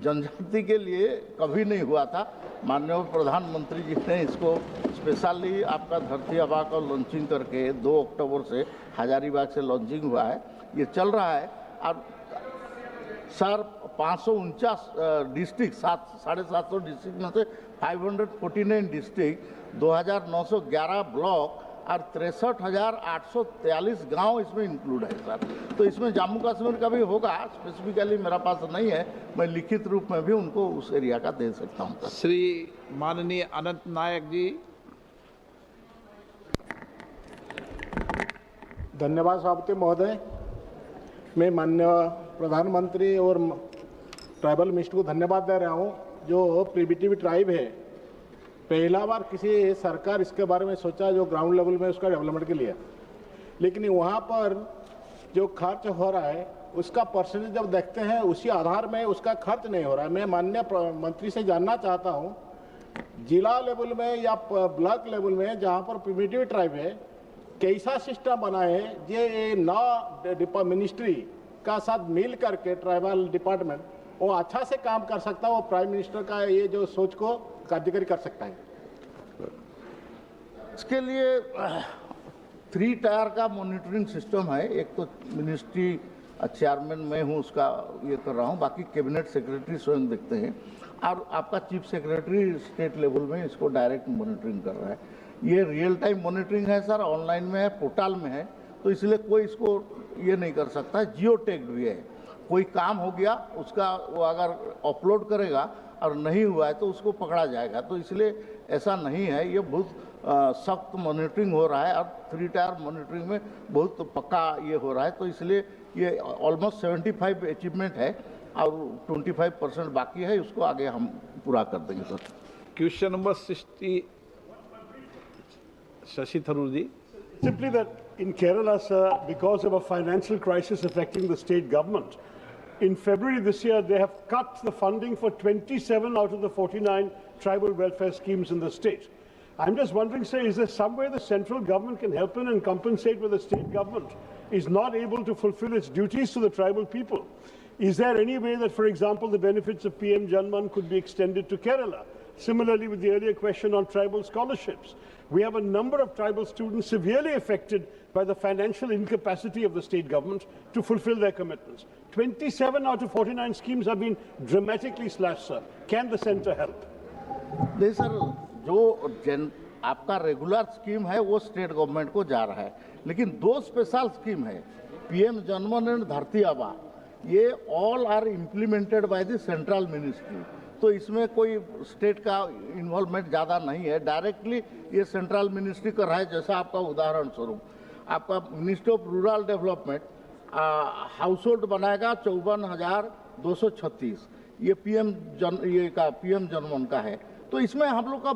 जनजाति के लिए कभी नहीं हुआ था। माननीय प्रधानमंत्री जी ने इसको स्पेशली आपका धरती आबा का लॉन्चिंग करके 2 अक्टूबर से हजारीबाग से लॉन्चिंग हुआ है, ये चल रहा है। और सर 549 डिस्ट्रिक्ट 750 डिस्ट्रिक्ट में से 549 डिस्ट्रिक्ट 2911 ब्लॉक और 63,843 गांव इसमें इंक्लूड है सर। तो इसमें जम्मू कश्मीर का भी होगा, स्पेसिफिकली मेरा पास नहीं है, मैं लिखित रूप में भी उनको उस एरिया का दे सकता हूँ। श्री माननीय अनंत नायक जी। धन्यवाद सभापति महोदय। मैं माननीय प्रधानमंत्री और ट्राइबल मिनिस्टर को धन्यवाद दे रहा हूँ। जो प्रिमिटिव ट्राइब है, पहला बार किसी सरकार इसके बारे में सोचा जो ग्राउंड लेवल में उसका डेवलपमेंट के लिए, लेकिन वहाँ पर जो खर्च हो रहा है उसका परसेंटेज जब देखते हैं उसी आधार में उसका खर्च नहीं हो रहा है। मैं माननीय मंत्री से जानना चाहता हूँ, जिला लेवल में या ब्लॉक लेवल में जहाँ पर प्रिमिटिव ट्राइब है, कैसा सिस्टम बना है ये नौ मिनिस्ट्री का साथ मिल करके ट्राइबल डिपार्टमेंट वो अच्छा से काम कर सकता है, वो प्राइम मिनिस्टर का ये जो सोच को कार्यकारी कर सकता है। इसके लिए 3 टायर का मॉनिटरिंग सिस्टम है। एक तो मिनिस्ट्री चेयरमैन मैं हूँ, उसका ये कर रहा हूँ, बाकी कैबिनेट सेक्रेटरी स्वयं देखते हैं, और आपका चीफ सेक्रेटरी स्टेट लेवल में इसको डायरेक्ट मॉनिटरिंग कर रहा है। ये रियल टाइम मॉनिटरिंग है सर, ऑनलाइन में है, पोर्टल में है, तो इसलिए कोई इसको ये नहीं कर सकता है। जियो टैग्ड भी है, कोई काम हो गया उसका वो अगर अपलोड करेगा और नहीं हुआ है तो उसको पकड़ा जाएगा। तो इसलिए ऐसा नहीं है, ये बहुत सख्त मॉनिटरिंग हो रहा है और 3 टायर मॉनिटरिंग में बहुत पक्का ये हो रहा है। तो इसलिए ये ऑलमोस्ट 75 अचीवमेंट है और 25% बाकी है, उसको आगे हम पूरा कर देंगे sir. Question number 60 Shashi Tharoor ji. Simply that in Kerala, sir, because of a financial crisis affecting the state government, in February this year, they have cut the funding for 27 out of the 49 tribal welfare schemes in the state. I'm just wondering, sir, is there some way the central government can help in and compensate where the state government is not able to fulfill its duties to the tribal people? Is there any way that, for example, the benefits of PM Janman could be extended to Kerala? Similarly, with the earlier question on tribal scholarships, we have a number of tribal students severely affected by the financial incapacity of the state government to fulfill their commitments. 27 out of 49 schemes have been dramatically slashed, sir. Can the centre help? नहीं sir, जो आपका regular scheme है वो state government को जा रहा है, लेकिन 2 स्पेशल स्कीम है, पीएम जनमन एंड धरती आबा, ये all are implemented by the central ministry. तो इसमें कोई स्टेट का इन्वॉल्वमेंट ज़्यादा नहीं है, डायरेक्टली ये सेंट्रल मिनिस्ट्री कर रहा है। जैसा आपका उदाहरण स्वरूप आपका ministry of rural development house hold बनाएगा 54,236, ये पीएम जनमन का है। तो इसमें हम लोग का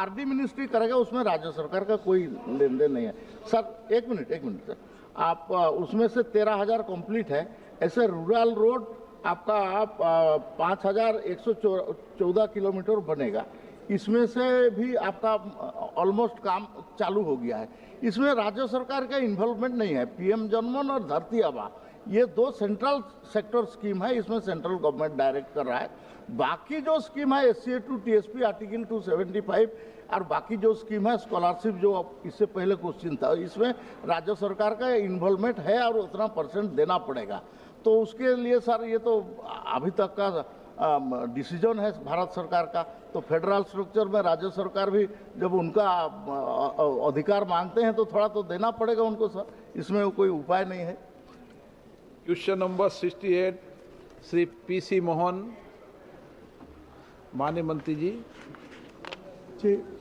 आरडी मिनिस्ट्री करेगा, उसमें राज्य सरकार का कोई लेन देन नहीं है सर। एक मिनट सर, आप उसमें से 13,000 कंप्लीट है। ऐसे रूरल रोड आपका 5,114 किलोमीटर बनेगा, इसमें से भी आपका ऑलमोस्ट काम चालू हो गया है। इसमें राज्य सरकार का इन्वॉल्वमेंट नहीं है। पीएम जनमन और धरती आबा ये 2 सेंट्रल सेक्टर स्कीम है, इसमें सेंट्रल गवर्नमेंट डायरेक्ट कर रहा है। बाकी जो स्कीम है SCA टू TSP आर्टिकल 275 और बाकी जो स्कीम है स्कॉलरशिप, जो इससे पहले क्वेश्चन था, इसमें राज्य सरकार का इन्वॉल्वमेंट है और उतना % देना पड़ेगा। तो उसके लिए सर ये तो अभी तक का डिसीजन है भारत सरकार का। तो फेडरल स्ट्रक्चर में राज्य सरकार भी जब उनका अधिकार मांगते हैं तो थोड़ा तो देना पड़ेगा उनको सर, इसमें कोई उपाय नहीं है। Question number 68 Shri PC Mohan. माननीय मंत्री जी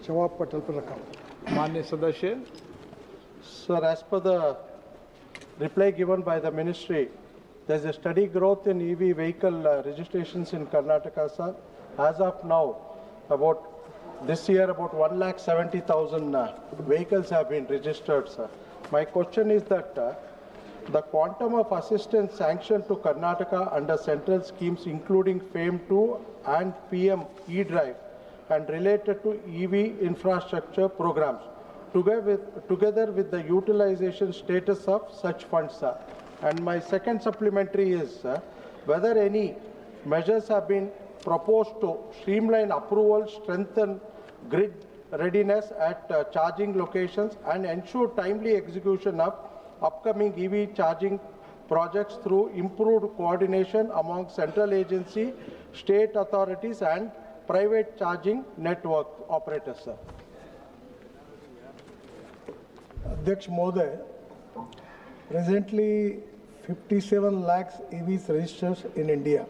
जवाब पटल पर रखा। माननीय सदस्य। Sir, as per the reply given by the ministry, there is a steady growth in EV vehicle registrations in Karnataka, sir. As of now, this year about 1,70,000 vehicles have been registered, sir. My question is that the quantum of assistance sanctioned to Karnataka under central schemes including FAME2 and PM E-Drive and related to EV infrastructure programs, together with the utilization status of such funds, sir. And my second supplementary is whether any measures have been proposed to streamline approval, strengthen grid readiness at charging locations and ensure timely execution of upcoming EV charging projects through improved coordination among central agency, state authorities and private charging network operators, sir. Adhyaksh Mohoday, presently 57 lakhs EVs registered in India.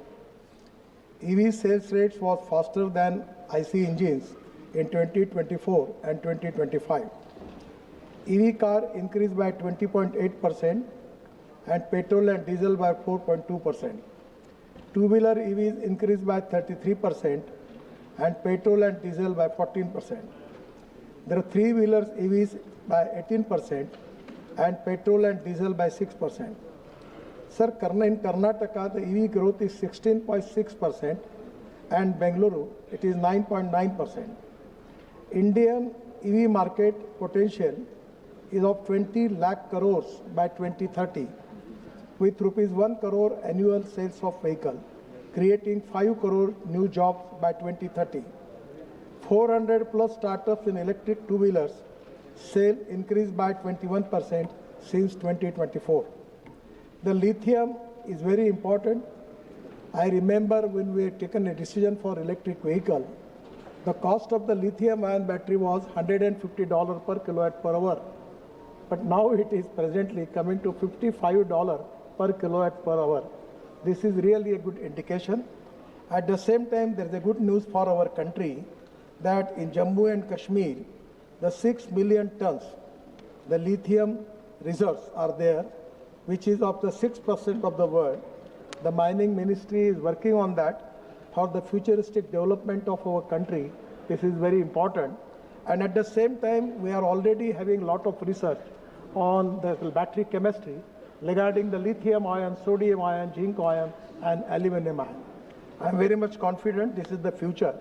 EV sales rates was faster than IC engines in 2024 and 2025. EV car increased by 20.8% and petrol and diesel by 4.2%. Two-wheeler EVs increased by 33% and petrol and diesel by 14%. There are three-wheelers EVs by 18% and petrol and diesel by 6%. Sir, in Karnataka, the EV growth is 16.6% and Bengaluru, it is 9.9%. Indian EV market potential is of 20 lakh crores by 2030, with rupees 1 crore annual sales of vehicle, creating 5 crore new jobs by 2030. 400 plus startups in electric two-wheelers sale increased by 21% since 2024. The lithium is very important. I remember when we had taken a decision for electric vehicle, the cost of the lithium-ion battery was $150 per kilowatt per hour. But now it is presently coming to $55 per kilowatt per hour. This is really a good indication. At the same time, there is a good news for our country that in Jammu and Kashmir, the 6 million tons, the lithium reserves are there, which is of the 6% of the world. The mining ministry is working on that for the futuristic development of our country. This is very important. And at the same time, we are already having a lot of research on the battery chemistry regarding the lithium ion, sodium ion, zinc ion, and aluminum ion. I am very much confident this is the future.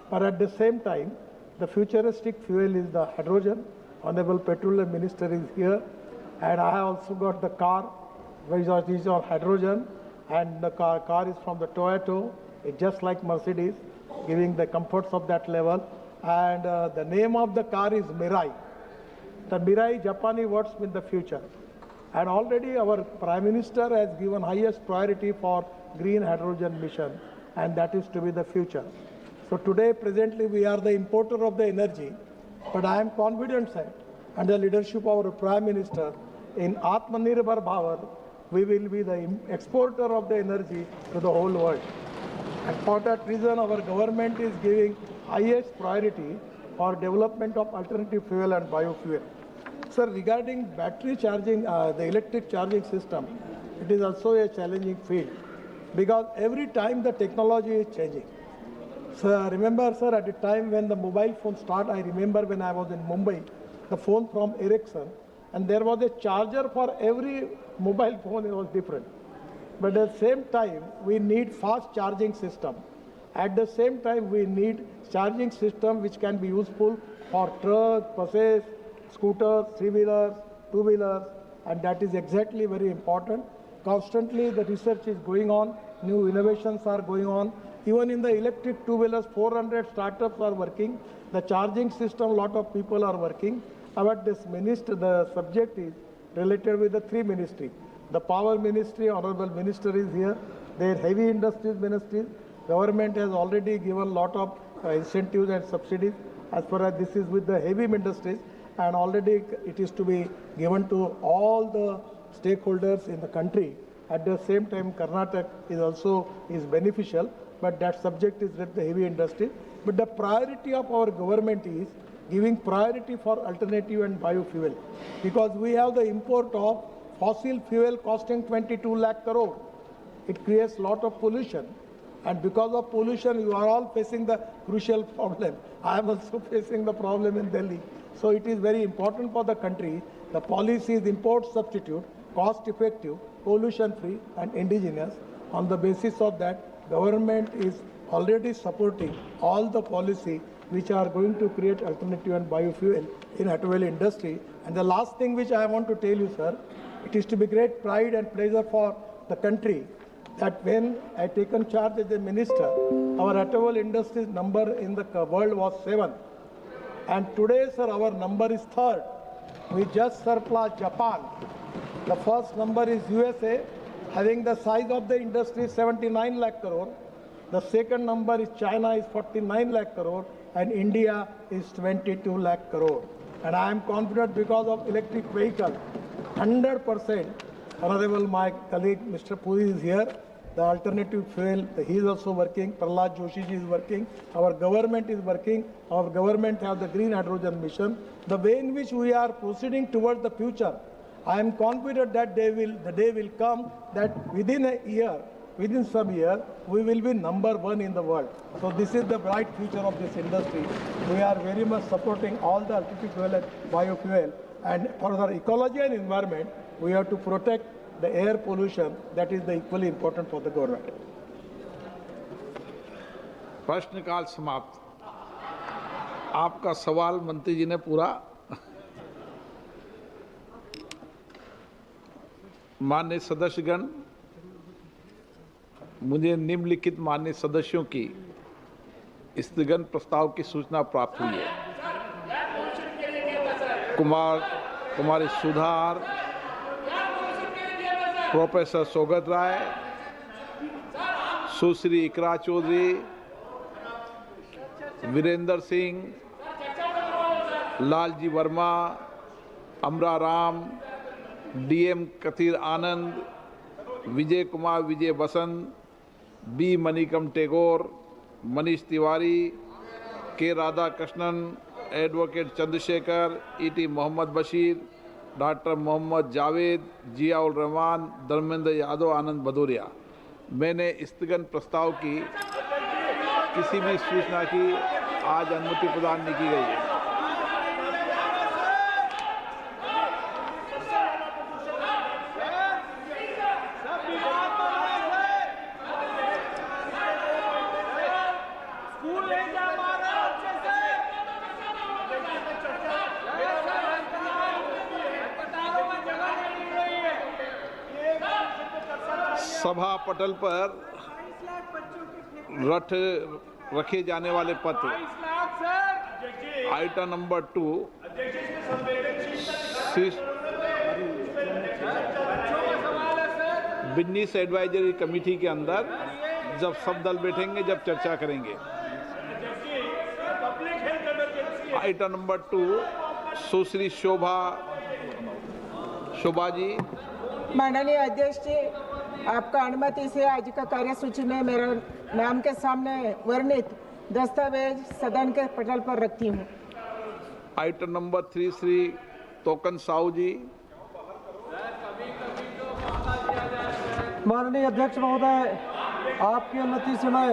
But at the same time, the futuristic fuel is the hydrogen. Honorable Petroleum Minister is here. And I have also got the car, which is on hydrogen. And the car is from the Toyota. It's just like Mercedes, giving the comforts of that level. And the name of the car is Mirai. The Mirai Japanese words mean the future. And already our Prime Minister has given highest priority for green hydrogen mission, and that is to be the future. So today, presently, we are the importer of the energy, but I am confident that under the leadership of our Prime Minister, in Atmanirbhar Bharat, we will be the exporter of the energy to the whole world. And for that reason, our government is giving highest priority for development of alternative fuel and biofuel. Sir, regarding battery charging, the electric charging system, it is also a challenging field because every time the technology is changing. So remember, sir, at the time when the mobile phone started, I remember when I was in Mumbai, the phone from Ericsson, and there was a charger for every mobile phone, it was different. But at the same time, we need fast charging system. At the same time, we need charging system which can be useful for trucks, buses, scooters, three-wheelers, two-wheelers, and that is exactly very important. Constantly the research is going on, new innovations are going on. Even in the electric two-wheelers, 400 startups are working. The charging system, a lot of people are working. But this minister, the subject is related with the three ministries. The power ministry, honorable minister is here. Their heavy industries ministry. Government has already given a lot of incentives and subsidies as far as this is with the heavy industries, and already it is to be given to all the stakeholders in the country. At the same time, Karnataka is also beneficial, but that subject is with the heavy industry. But the priority of our government is giving priority for alternative and biofuel, because we have the import of fossil fuel costing 22 lakh crore. It creates a lot of pollution. And because of pollution, you are all facing the crucial problem. I am also facing the problem in Delhi. So it is very important for the country. The policy is import substitute, cost effective, pollution free and indigenous. On the basis of that, government is already supporting all the policy which are going to create alternative and biofuel in automobile industry. And the last thing which I want to tell you, sir, it is to be great pride and pleasure for the country that when I taken charge as a minister, our automobile industry's number in the world was 7. And today, sir, our number is 3rd. We just surpassed Japan. The first number is USA, having the size of the industry 79 lakh crore. The second number is China is 49 lakh crore and India is 22 lakh crore. And I am confident because of electric vehicle, 100%. Honorable my colleague Mr. Puri is here. The alternative fuel, he is also working. Prahlad Joshi ji is working. Our government is working. Our government have the green hydrogen mission. The way in which we are proceeding towards the future, I am confident that the day will come that within a year, within some year, we will be number one in the world. So this is the bright future of this industry. We are very much supporting all the alternative fuel and biofuel. And for the ecology and environment, we have to protect the air pollution. That is the equally important for the government. प्रश्नकाल समाप्त। आपका सवाल मंत्री जी ने पूरा माननीय सदस्यगण, मुझे निम्नलिखित माननीय सदस्यों की स्थगन प्रस्ताव की सूचना प्राप्त हुई है। Kumari Sudhar, professor Saugata Roy, Sushri Iqra Choudhary, Virendra Singh, Lalji Verma, Amra Ram, DM Kathir Anand, Vijay Kumar Vijay Vasanth, B Manickam Tagore, Manish Tewari, K Radhakrishnan, advocate Chandrashekhar, ET Mohammed Basheer, doctor Mohammad Jawed, Ziaur Rahman, Dharmendra Yadav, Anand Bhadauria. मैंने स्थगन प्रस्ताव की किसी भी सूचना की आज अनुमति प्रदान नहीं की गई है। सभा पटल पर रखे जाने वाले पत्र item number 2 business advisory committee के अंदर जब सब दल बैठेंगे, जब चर्चा करेंगे। आइटम नंबर 2 सुश्री शोभा जी। माननीय अध्यक्ष जी, आपका अनुमति से आज का कार्यसूची में मेरे नाम के सामने वर्णित दस्तावेज सदन के पटल पर रखती हूँ। आइटम नंबर 3 श्री तोकन साहू जी। माननीय अध्यक्ष महोदय, आपकी अनुमति से मैं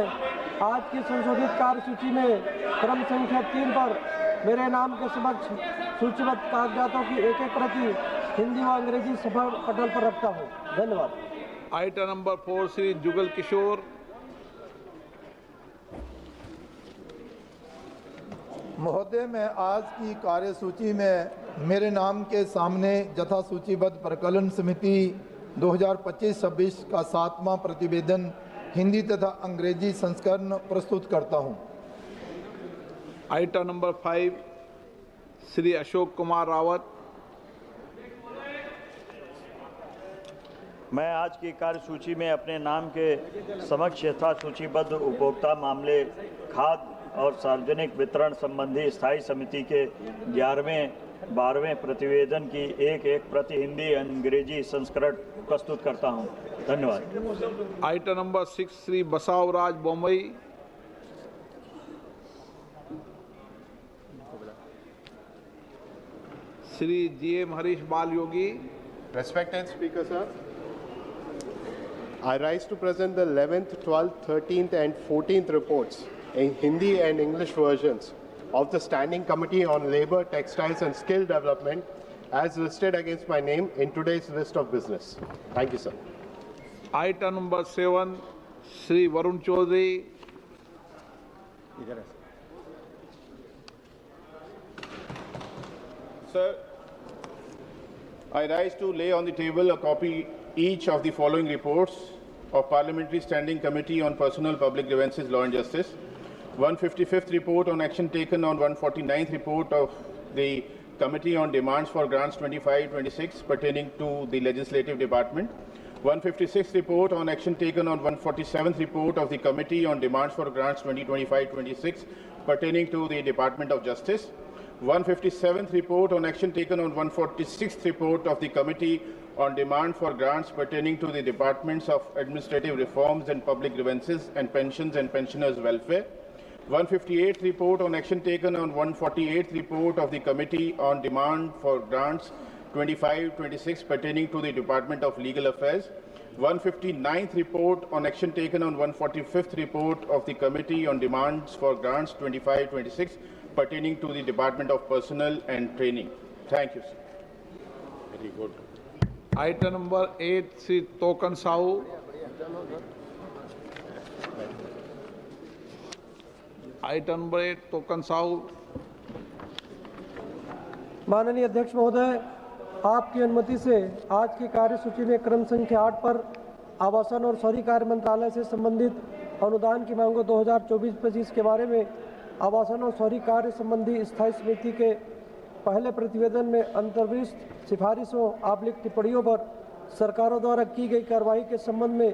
आज की संशोधित कार्यसूची में क्रम संख्या 3 पर मेरे नाम के समक्ष सूचीबद्ध कागजातों की एक प्रति हिंदी व अंग्रेजी सभा पटल पर रखता हूँ। धन्यवाद। Item number 4 Shri Jugal Kishore. महोदय, मैं आज की कार्यसूची में मेरे नाम के सामने यथा सूचीबद्ध प्रकलन समिति 2025-26 का 7वां प्रतिवेदन हिंदी तथा अंग्रेजी संस्करण प्रस्तुत करता हूं। Item number 5 Shri Ashok Kumar Rawat. मैं आज की कार्यसूची में अपने नाम के समक्ष यथा सूचीबद्ध उपभोक्ता मामले, खाद्य और सार्वजनिक वितरण संबंधी स्थायी समिति के 11वें 12वें प्रतिवेदन की एक प्रति हिंदी अंग्रेजी संस्करण प्रस्तुत करता हूं। धन्यवाद। आइटम नंबर 6 श्री बसाव राज बोम्बई। श्री GM हरीश बाल योगी। Respected Speaker, sir, I rise to present the 11th, 12th, 13th and 14th reports in Hindi and English versions of the Standing Committee on Labour, Textiles and Skill Development as listed against my name in today's list of business. Thank you, sir. Item number 7, Shri Varun Chaudhary. Sir, I rise to lay on the table a copy each of the following reports of Parliamentary Standing Committee on Personal Public Grievances, Law and Justice. 155th report on action taken on 149th report of the Committee on Demands for Grants 25-26 pertaining to the Legislative Department. 156th report on action taken on 147th report of the Committee on Demands for Grants 2025-26 pertaining to the Department of Justice. 157th report on action taken on 146th report of the Committee on Demand for Grants pertaining to the Departments of Administrative Reforms and Public Grievances and Pensions and Pensioners' Welfare. 158th report on action taken on 148th report of the Committee on Demand for Grants 25-26 pertaining to the Department of Legal Affairs. 159th report on action taken on 145th report of the Committee on Demands for Grants 25-26 pertaining to the Department of Personnel and Training. Thank you, sir. Very good. Item number 8, Sri Tokan Sahu. Item number 8, Tokan Sahu. माननीय अध्यक्ष महोदय, आपकी अनुमति से आज की कार्यसूची में क्रम संख्या 8 पर आवासन और शहरी कार्य मंत्रालय से संबंधित अनुदान की मांगों 2024-25 के बारे में आवासन और शहरी कार्य संबंधी स्थायी समिति के पहले प्रतिवेदन में अंतर्विष्ट सिफारिशों टिप्पणियों पर सरकारों द्वारा की गई कार्रवाई के संबंध में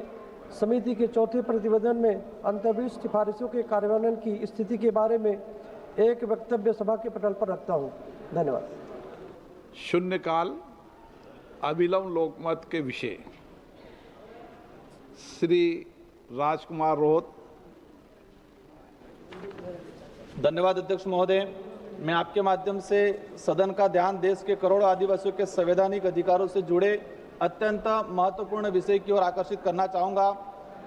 समिति के चौथे प्रतिवेदन में अंतर्विष्ट सिफारिशों के कार्यान्वयन की स्थिति के बारे में एक वक्तव्य सभा के पटल पर रखता हूं। धन्यवाद। शून्यकाल अविलंब लोकमत के विषय श्री राजकुमार रोहत। धन्यवाद अध्यक्ष महोदय। मैं आपके माध्यम से सदन का ध्यान देश के करोड़ों आदिवासियों के संवैधानिक अधिकारों से जुड़े अत्यंत महत्वपूर्ण विषय की ओर आकर्षित करना चाहूँगा।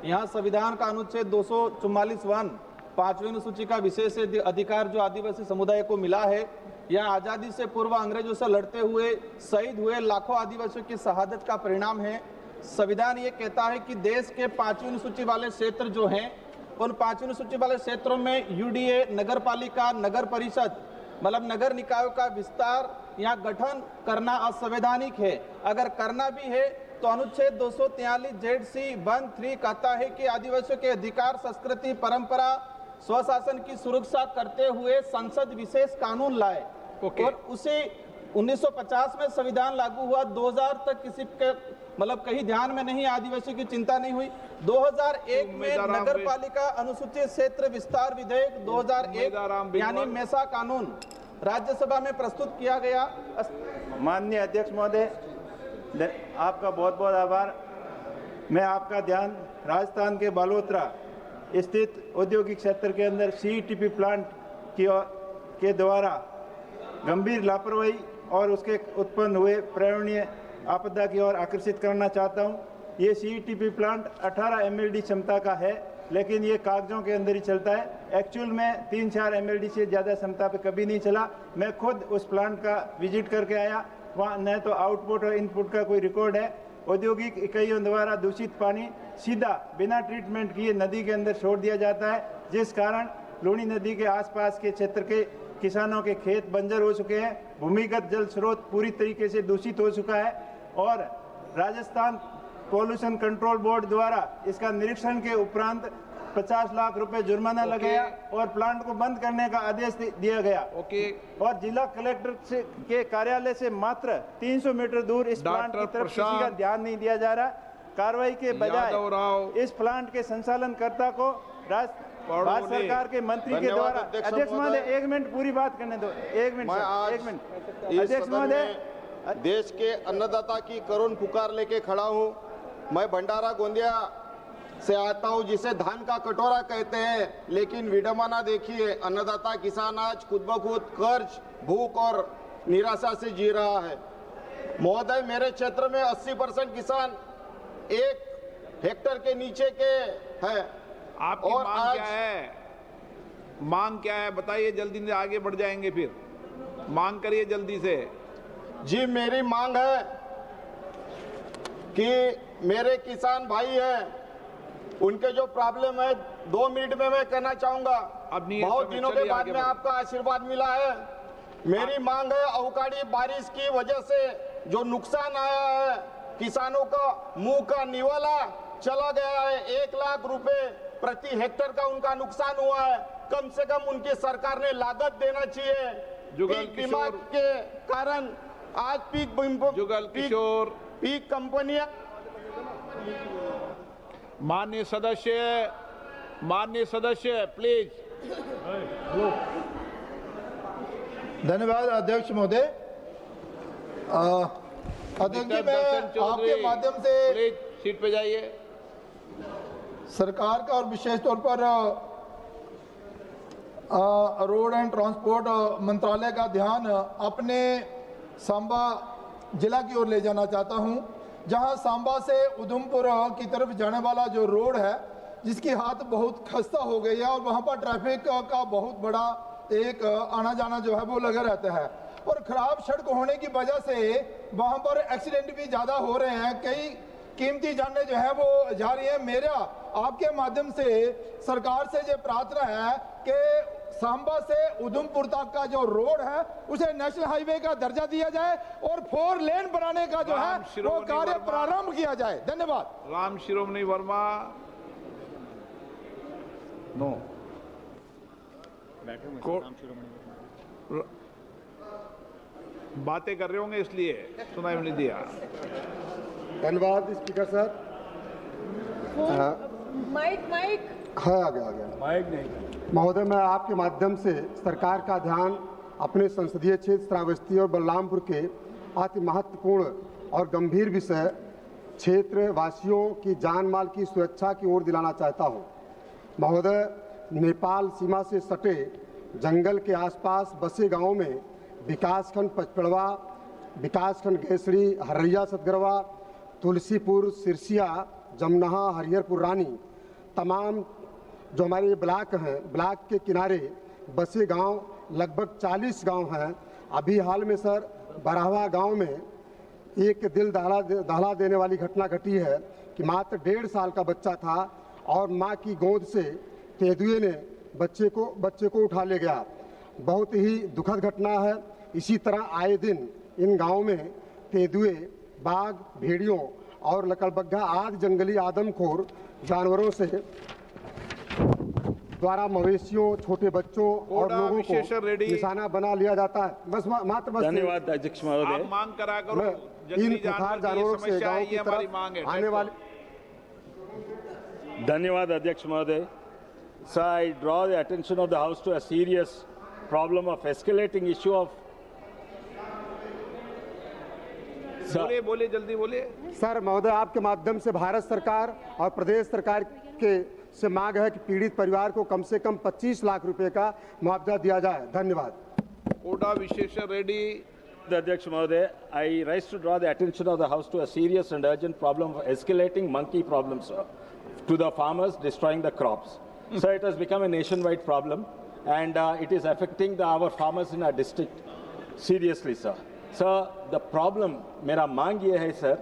यहाँ संविधान का अनुच्छेद 244(1) 5वीं अनुसूची का विशेष अधिकार जो आदिवासी समुदाय को मिला है, यह आज़ादी से पूर्व अंग्रेजों से लड़ते हुए शहीद हुए लाखों आदिवासियों की शहादत का परिणाम है। संविधान ये कहता है कि देश के 5वीं अनुसूची वाले क्षेत्र जो हैं, उन 5वीं अनुसूची वाले क्षेत्रों में यूडीए, नगर पालिका, नगर परिषद मतलब नगर निकायों का विस्तार या गठन करना असंवैधानिक है। अगर करना भी है तो अनुच्छेद 243(z)(c)(1)(3) कहता है कि आदिवासियों के अधिकार, संस्कृति, परंपरा, स्वशासन की सुरक्षा करते हुए संसद विशेष कानून लाए। और उसी 1950 में संविधान लागू हुआ, 2000 तक किसी के मतलब कहीं ध्यान में नहीं, आदिवासियों की चिंता नहीं हुई। 2001 में नगर पालिका अनुसूचित क्षेत्र विस्तार विधेयक 2001 यानी मेसा कानून राज्यसभा में प्रस्तुत किया गया। माननीय अध्यक्ष महोदय, आपका बहुत बहुत आभार। मैं आपका ध्यान राजस्थान के बालोतरा स्थित औद्योगिक क्षेत्र के अंदर सीईटीपी प्लांट के द्वारा गंभीर लापरवाही और उसके उत्पन्न हुए पर्यावरणीय आपदा की ओर आकर्षित करना चाहता हूं। ये सीईटीपी प्लांट 18 एमएलडी क्षमता का है, लेकिन ये कागजों के अंदर ही चलता है। एक्चुअल में 3-4 एमएलडी से ज़्यादा क्षमता पे कभी नहीं चला। मैं खुद उस प्लांट का विजिट करके आया। वहाँ न तो आउटपुट और इनपुट का कोई रिकॉर्ड है। औद्योगिक इकाइयों द्वारा दूषित पानी सीधा बिना ट्रीटमेंट किए नदी के अंदर छोड़ दिया जाता है, जिस कारण लूणी नदी के आसपास के क्षेत्र के किसानों के खेत बंजर हो चुके हैं। भूमिगत जल स्रोत पूरी तरीके से दूषित हो चुका है और राजस्थान पॉल्यूशन कंट्रोल बोर्ड द्वारा इसका निरीक्षण के उपरांत 50 लाख रुपए जुर्माना लगाया और प्लांट को बंद करने का आदेश दिया गया। और जिला कलेक्टर के कार्यालय से मात्र 300 मीटर दूर इस प्लांट की तरफ किसी का ध्यान नहीं दिया जा रहा। कार्रवाई के बजाय इस प्लांट के संचालनकर्ता को भारत सरकार के मंत्री के द्वारा। अध्यक्ष महोदय, 1 मिनट पूरी बात करने दो। 1 मिनट अध्यक्ष महोदय, देश के अन्नदाता की करुण पुकार लेके खड़ा हूं। मैं भंडारा गोंदिया से आता हूं, जिसे धान का कटोरा कहते हैं, लेकिन विडंबना देखिए, अन्नदाता किसान आज खुद ब खुद कर्ज, भूख और निराशा से जी रहा है। महोदय, मेरे क्षेत्र में 80% किसान 1 हेक्टर के नीचे के हैं। आपकी और मांग क्या है? मांग क्या है बताइए, जल्दी से आगे बढ़ जाएंगे। फिर मांग करिए जल्दी से। जी, मेरी मांग है कि मेरे किसान भाई हैं, उनके जो प्रॉब्लम है 2 मिनट में मैं कहना चाहूंगा। बहुत दिनों के बाद में आपका आशीर्वाद मिला है। मेरी मांग है, अवकाड़ी बारिश की वजह से जो नुकसान आया है, किसानों का मुंह का निवाला चला गया है। 1 लाख रुपए प्रति हेक्टर का उनका नुकसान हुआ है। कम से कम उनकी सरकार ने लागत देना चाहिए। पीक बीमा के कारण आज पीक कंपनियां माननीय सदस्य प्लीज। धन्यवाद अध्यक्ष महोदय। अध्यक्ष जी, मैं आपके माध्यम से सीट पे जाइए। सरकार का और विशेष तौर पर रोड एंड ट्रांसपोर्ट मंत्रालय का ध्यान अपने सांबा जिला की ओर ले जाना चाहता हूं, जहां सांबा से उधमपुर की तरफ जाने वाला जो रोड है, जिसकी हालत बहुत खस्ता हो गई है और वहां पर ट्रैफिक का बहुत बड़ा एक आना जाना जो है वो लगा रहता है और खराब सड़क होने की वजह से वहां पर एक्सीडेंट भी ज़्यादा हो रहे हैं। कई कीमती जानें जो है वो जा रही है। मेरा आपके माध्यम से सरकार से ये प्रार्थना है कि सांबा से उधमपुर तक का जो रोड है उसे नेशनल हाईवे का दर्जा दिया जाए और 4 लेन बनाने का जो है वो कार्य प्रारंभ किया जाए। धन्यवाद। राम शिरोमणि वर्मा। नो बातें कर रहे होंगे इसलिए सुनाई नहीं दिया। धन्यवाद स्पीकर सर। माइक है आ गया माइक नहीं। महोदय, मैं आपके माध्यम से सरकार का ध्यान अपने संसदीय क्षेत्र श्रावस्ती और बलरामपुर के अति महत्वपूर्ण और गंभीर विषय क्षेत्र वासियों की जान माल की सुरक्षा की ओर दिलाना चाहता हूं। महोदय, नेपाल सीमा से सटे जंगल के आसपास बसे गांवों में विकासखंड पचपड़वा, विकासखंड गैसरी, हरैया सतगरवा, तुलसीपुर, सिरसिया, जमनहा, हरिहरपुर रानी, तमाम जो हमारे ब्लॉक हैं, ब्लॉक के किनारे बसे गांव लगभग 40 गांव हैं। अभी हाल में सर बराहवा गांव में एक दिल दहला देने वाली घटना घटी है कि मात्र 1.5 साल का बच्चा था और मां की गोद से तेंदुए ने बच्चे को उठा ले गया। बहुत ही दुखद घटना है। इसी तरह आए दिन इन गांवों में तेंदुए, बाघ, भेड़ियों और लकड़बग्घा आदि जंगली आदमखोर जानवरों से द्वारा मवेशियों, छोटे बच्चों और लोगों को निशाना बना लिया जाता है। बस धन्यवाद अध्यक्ष महोदय। मांग करा करो। इन खुखार जानवरों से गांव की तरफ आने वाले। धन्यवाद अध्यक्ष महोदय। Sir, I draw the attention of the House to a serious problem of escalating issue of बोले जल्दी बोले। सर महोदय, आपके माध्यम से भारत सरकार और प्रदेश सरकार के से मांग है कि पीड़ित परिवार को कम से कम 25 लाख रुपए का मुआवजा दिया जाए। धन्यवाद। ओडा विशेष रेड्डी। अध्यक्ष महोदय, I rise to draw the attention of the House to a serious and urgent problem of escalating monkey problems to the farmers destroying the crops. So it has become a nationwide problem and it is affecting our farmers in our district seriously, sir. Sir, the problem, मेरा मांग ये है sir,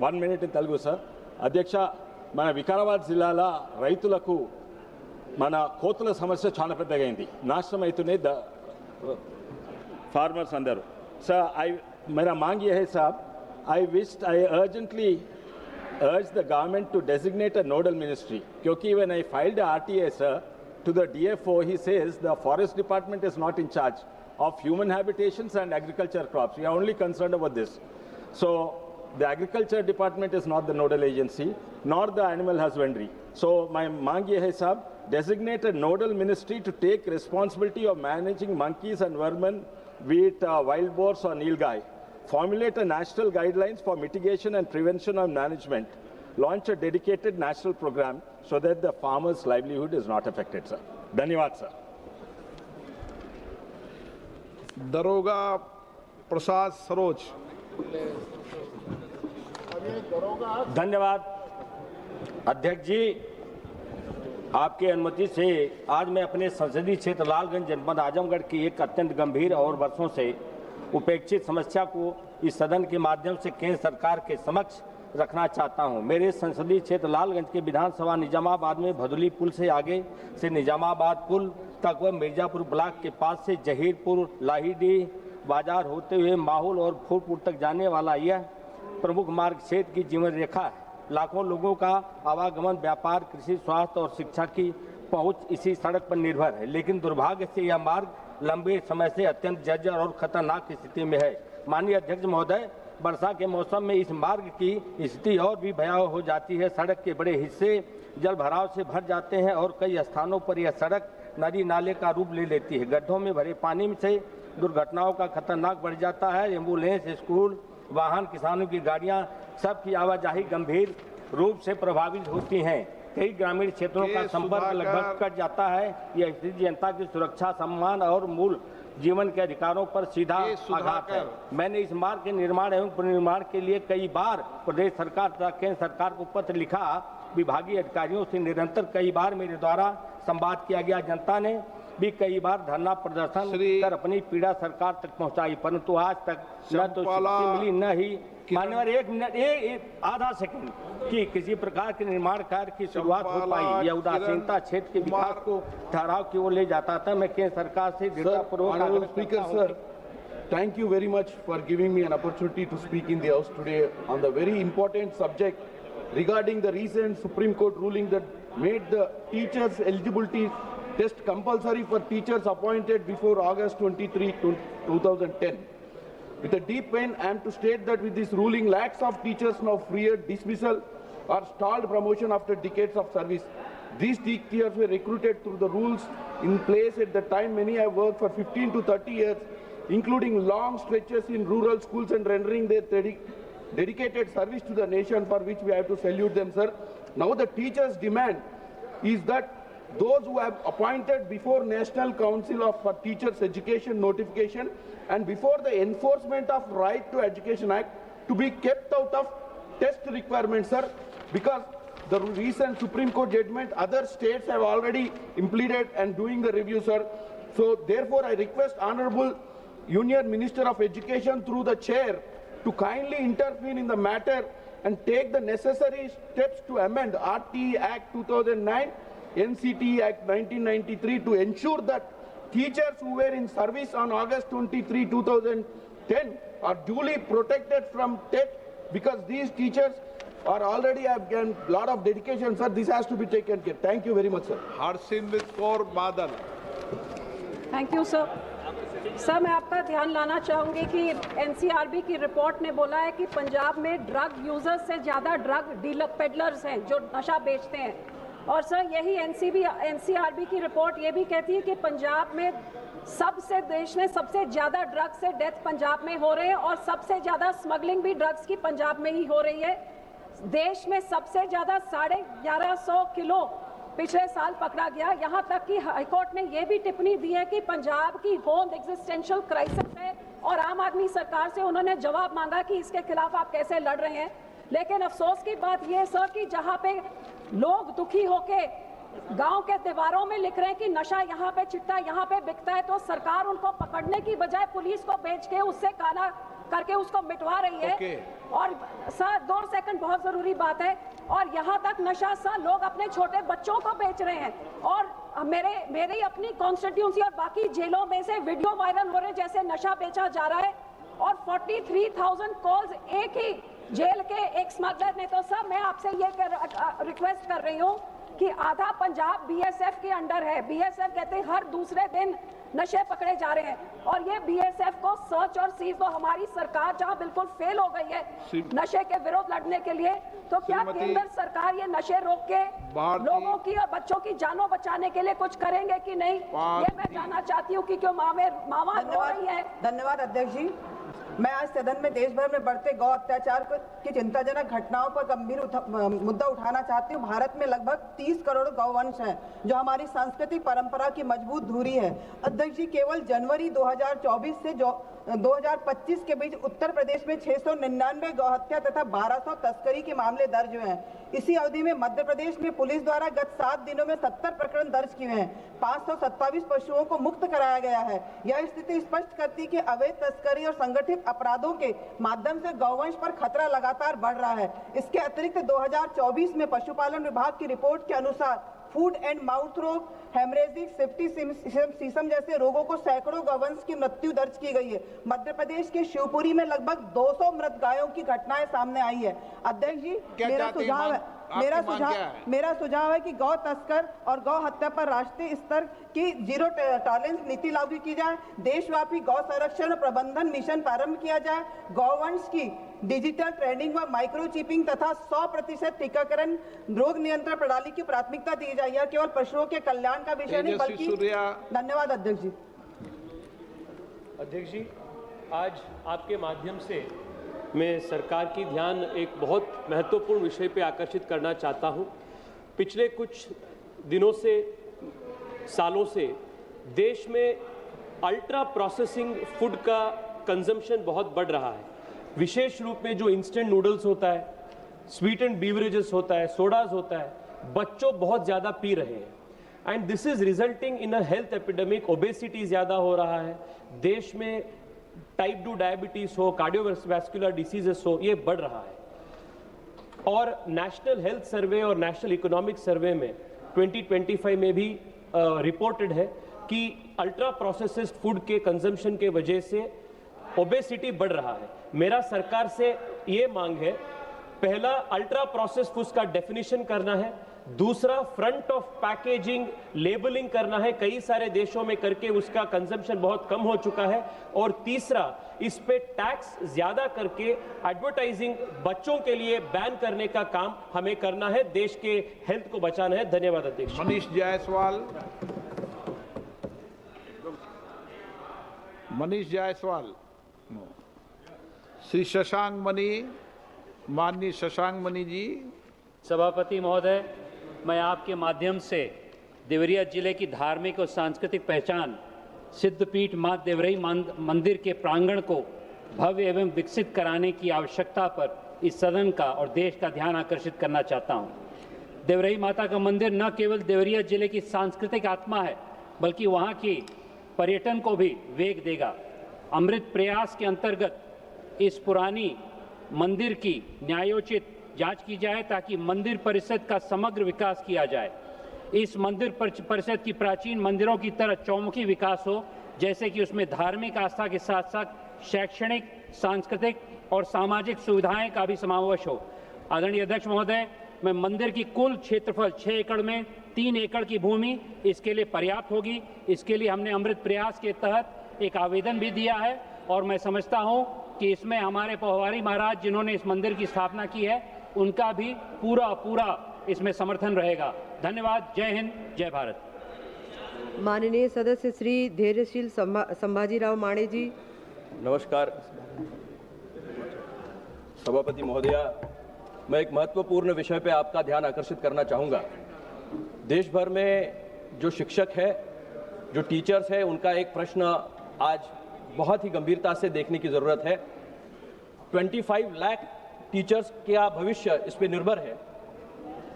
1 minute in Telugu sir. అధ్యక్ష, మన వికారాబాద్ జిల్లాలో రైతులకు మన కోతుల సమస్య చాలా పెద్దగైంది. నాశనం అవుతున్నాయి farmers అందరూ. Sir, मेरा मांग ये है साहब, I urgently urge the government to designate a nodal ministry. Because when I filed the RTA, sir, to the DFO, he says the forest department is not in charge of human habitations and agriculture crops. We are only concerned about this. So the agriculture department is not the nodal agency, nor the animal husbandry. So my mang ye hai sahab, designate a nodal ministry to take responsibility of managing monkeys and vermin, be it wild boars or nilgai. Formulate a national guidelines for mitigation and prevention and management. Launch a dedicated national program so that the farmers' livelihood is not affected, sir. Dhanyawad, sir. दरोगा प्रसाद सरोज। धन्यवाद अध्यक्ष जी। आपकी अनुमति से आज मैं अपने संसदीय क्षेत्र लालगंज जनपद आजमगढ़ की एक अत्यंत गंभीर और वर्षों से उपेक्षित समस्या को इस सदन के माध्यम से केंद्र सरकार के समक्ष रखना चाहता हूं। मेरे संसदीय क्षेत्र लालगंज के विधानसभा निजामाबाद में भदोली पुल से आगे से निजामाबाद पुल तक व मिर्जापुर ब्लॉक के पास से जहीरपुर, लाहीडीह बाजार होते हुए माहौल और फूलपुर तक जाने वाला यह प्रमुख मार्ग क्षेत्र की जीवन रेखा है। लाखों लोगों का आवागमन, व्यापार, कृषि, स्वास्थ्य और शिक्षा की पहुंच इसी सड़क पर निर्भर है। लेकिन दुर्भाग्य से यह मार्ग लंबे समय से अत्यंत जर्जर और खतरनाक स्थिति में है। माननीय अध्यक्ष महोदय, वर्षा के मौसम में इस मार्ग की स्थिति और भी भयावह हो जाती है। सड़क के बड़े हिस्से जल भराव से भर जाते हैं और कई स्थानों पर यह सड़क नदी नाले का रूप ले लेती है। गड्ढों में भरे पानी से दुर्घटनाओं का खतरनाक बढ़ जाता है। एम्बुलेंस, स्कूल वाहन, किसानों की गाड़ियां, सबकी आवाजाही गंभीर रूप से प्रभावित होती हैं। कई ग्रामीण क्षेत्रों का संपर्क लगभग कट जाता है। यह स्थिति जनता की सुरक्षा, सम्मान और मूल जीवन के अधिकारों पर सीधा आघात है। मैंने इस मार्ग के निर्माण एवं पुनर्निर्माण के लिए कई बार प्रदेश सरकार तथा केंद्र सरकार को पत्र लिखा। विभागीय अधिकारियों से निरंतर कई बार मेरे द्वारा संवाद किया गया। जनता ने भी कई बार धरना प्रदर्शन कर अपनी पीड़ा सरकार तक पहुंचाई, परंतु आज तक न तो स्वीकृति मिली न ही मान्यवर एक मिनट आधा सेकंड कि किसी प्रकार के निर्माण कार्य की शुरुआत हो पाई। यह उदासीनता क्षेत्र के विकास को ठहराव की ओर ले जाता था। मैं केंद्र सरकार से दृढ़तापूर्वक speaker sir, thank you very much for giving me an opportunity to speak in the House today on the very important subject regarding the recent Supreme Court ruling that made the teachers' eligibility test compulsory for teachers appointed before August 23, 2010. With a deep pain, I am to state that with this ruling, lakhs of teachers now feared dismissal or stalled promotion after decades of service. These teachers were recruited through the rules in place at the time. Many have worked for 15 to 30 years, including long stretches in rural schools and rendering their dedicated service to the nation, for which we have to salute them, sir. Now the teachers' demand is that those who have appointed before National Council for Teachers Education notification and before the Enforcement of Right to Education Act to be kept out of test requirements, sir, because the recent Supreme Court judgment, other states have already implemented and doing the review, sir. So therefore I request Honorable Union Minister of Education through the chair to kindly intervene in the matter and take the necessary steps to amend RTE Act 2009, NCT Act 1993 to ensure that teachers who were in service on August 23, 2010 are duly protected from TET, because these teachers are already have a lot of dedication, sir. This has to be taken care. Thank you very much, sir. Harsimrit Kaur Badal. Thank you sir. Sir, मैं आपका ध्यान लाना चाहूँगी कि NCRB की report ने बोला है कि पंजाब में ड्रग यूजर्स से ज़्यादा ड्रग डीलर पेडलर्स हैं जो नशा बेचते हैं। और सर, यही एनसीआरबी की रिपोर्ट ये भी कहती है कि पंजाब में देश में सबसे ज़्यादा ड्रग्स से डेथ पंजाब में हो रहे हैं और सबसे ज़्यादा स्मगलिंग भी ड्रग्स की पंजाब में ही हो रही है। देश में सबसे ज़्यादा 1150 किलो पिछले साल पकड़ा गया। यहाँ तक कि हाईकोर्ट ने यह भी टिप्पणी दी है कि पंजाब की होम एग्जिस्टेंशियल क्राइसिस है और आम आदमी सरकार से उन्होंने जवाब मांगा कि इसके खिलाफ आप कैसे लड़ रहे हैं। लेकिन अफसोस की बात यह है सर कि जहाँ पे लोग दुखी होके गांव के दीवारों में लिख रहे हैं कि नशा यहाँ पे चिट्टा यहाँ पे बिकता है, तो सरकार उनको पकड़ने की बजाय पुलिस को भेज के उससे काला करके उसको मिटवा रही है। और सर 2 सेकंड बहुत जरूरी बात है। और यहाँ तक नशा सर लोग अपने छोटे बच्चों को बेच रहे हैं। और मेरी अपनी कॉन्स्टिट्यूंसी और बाकी जेलों में से वीडियो वायरल हो रहे हैं जैसे नशा बेचा जा रहा है। और 43,000 कॉल्स एक ही जेल के एक स्मगलर ने। तो सर मैं आपसे ये रिक्वेस्ट कर रही हूँ कि आधा पंजाब बीएसएफ के अंडर है। बीएसएफ कहते हैं हर दूसरे दिन नशे पकड़े जा रहे हैं और ये बीएसएफ को सर्च और सीज, तो हमारी सरकार जहां बिल्कुल फेल हो गई है नशे के विरोध लड़ने के लिए, तो क्या केंद्र सरकार ये नशे रोक के लोगों की और बच्चों की जानों बचाने के लिए कुछ करेंगे कि नहीं, ये मैं जानना चाहती हूँ कि क्यों मावा रो रही है। धन्यवाद अध्यक्ष जी। मैं आज सदन में देश भर में बढ़ते गौ अत्याचार की चिंताजनक घटनाओं पर गंभीर मुद्दा उठाना चाहती हूँ। भारत में लगभग 30 करोड़ गौवंश हैं जो हमारी सांस्कृतिक परंपरा की मजबूत धुरी है। अध्यक्ष जी, केवल जनवरी 2024 से 2025 के बीच उत्तर प्रदेश में 699 गौहत्या तथा 1200 तस्करी के मामले दर्ज हुए हैं। इसी अवधि में मध्य प्रदेश में पुलिस द्वारा गत 7 दिनों में 70 प्रकरण दर्ज किए हैं। 527 पशुओं को मुक्त कराया गया है। यह स्थिति स्पष्ट करती है कि अवैध तस्करी और संगठित अपराधों के माध्यम से गौवंश पर खतरा लगातार बढ़ रहा है। इसके अतिरिक्त 2024 में पशुपालन विभाग की रिपोर्ट के अनुसार फूड एंड माउथ रोग, हेमरेजिक सेप्टिसिज्म जैसे रोगों को सैकड़ों गौवंश की मृत्यु दर्ज की गई है। मध्य प्रदेश के शिवपुरी में लगभग 200 मृत गायों की घटनाएं सामने आई है। अध्यक्ष जी, मेरा सुझाव है मेरा सुझाव है कि गौ तस्कर और गौ हत्या पर राष्ट्रीय स्तर की जीरो टॉलरेंस नीति लागू की जाए, देशव्यापी गौ संरक्षण और प्रबंधन मिशन प्रारंभ किया जाए, गौवंश की डिजिटल ट्रेनिंग व माइक्रो चिपिंग तथा 100% टीकाकरण रोग नियंत्रण प्रणाली की प्राथमिकता दी जाए। यह केवल पशुओं के कल्याण का विषय नहीं बल्कि। धन्यवाद अध्यक्ष जी। अध्यक्ष जी, आज आपके माध्यम से मैं सरकार की ध्यान एक बहुत महत्वपूर्ण विषय पे आकर्षित करना चाहता हूं। पिछले कुछ दिनों से, सालों से देश में अल्ट्रा प्रोसेसिंग फूड का कंजम्पशन बहुत बढ़ रहा है। विशेष रूप में जो इंस्टेंट नूडल्स होता है, स्वीट एंड बीवरेजेस होता है, सोडाज होता है, बच्चों बहुत ज़्यादा पी रहे हैं and this is resulting in a health epidemic. Obesity ज़्यादा हो रहा है देश में, टाइप 2 डायबिटीज हो, कार्डियोवैस्कुलर डिसीजेस हो, ये बढ़ रहा है। और नेशनल हेल्थ सर्वे और नेशनल इकोनॉमिक सर्वे में 2025 में भी रिपोर्टेड है कि अल्ट्रा प्रोसेस्ड फूड के कंजम्पशन के वजह से ओबेसिटी बढ़ रहा है। मेरा सरकार से ये मांग है, पहला अल्ट्रा प्रोसेस्ड फूड्स का डेफिनेशन करना है, दूसरा फ्रंट ऑफ पैकेजिंग लेबलिंग करना है, कई सारे देशों में करके उसका कंजम्पशन बहुत कम हो चुका है, और तीसरा इस पे टैक्स ज्यादा करके एडवर्टाइजिंग बच्चों के लिए बैन करने का काम हमें करना है, देश के हेल्थ को बचाना है। धन्यवाद अध्यक्ष। मनीष जायसवाल, श्री शशांक मणि, माननीय शशांक मणि जी। सभापति महोदय, मैं आपके माध्यम से देवरिया जिले की धार्मिक और सांस्कृतिक पहचान सिद्धपीठ मां देवरई मंदिर के प्रांगण को भव्य एवं विकसित कराने की आवश्यकता पर इस सदन का और देश का ध्यान आकर्षित करना चाहता हूं। देवरई माता का मंदिर न केवल देवरिया जिले की सांस्कृतिक आत्मा है बल्कि वहां की पर्यटन को भी वेग देगा। अमृत प्रयास के अंतर्गत इस पुरानी मंदिर की न्यायोचित जांच की जाए ताकि मंदिर परिषद का समग्र विकास किया जाए। इस मंदिर परिषद की प्राचीन मंदिरों की तरह चौमुखी विकास हो, जैसे कि उसमें धार्मिक आस्था के साथ साथ शैक्षणिक, सांस्कृतिक और सामाजिक सुविधाएं का भी समावेश हो। आदरणीय अध्यक्ष महोदय, मैं मंदिर की कुल क्षेत्रफल 6 एकड़ में 3 एकड़ की भूमि इसके लिए पर्याप्त होगी। इसके लिए हमने अमृत प्रयास के तहत एक आवेदन भी दिया है और मैं समझता हूं कि इसमें हमारे पौवारी महाराज जिन्होंने इस मंदिर की स्थापना की है उनका भी पूरा इसमें समर्थन रहेगा। धन्यवाद। जय हिंद, जय भारत। माननीय सदस्य श्री धैर्यशील संभाजीराव माणे जी। नमस्कार सभापति महोदया, मैं एक महत्वपूर्ण विषय पे आपका ध्यान आकर्षित करना चाहूँगा। देश भर में जो शिक्षक है, जो टीचर्स है, उनका एक प्रश्न आज बहुत ही गंभीरता से देखने की ज़रूरत है। 25 लाख टीचर्स का भविष्य इस पे निर्भर है।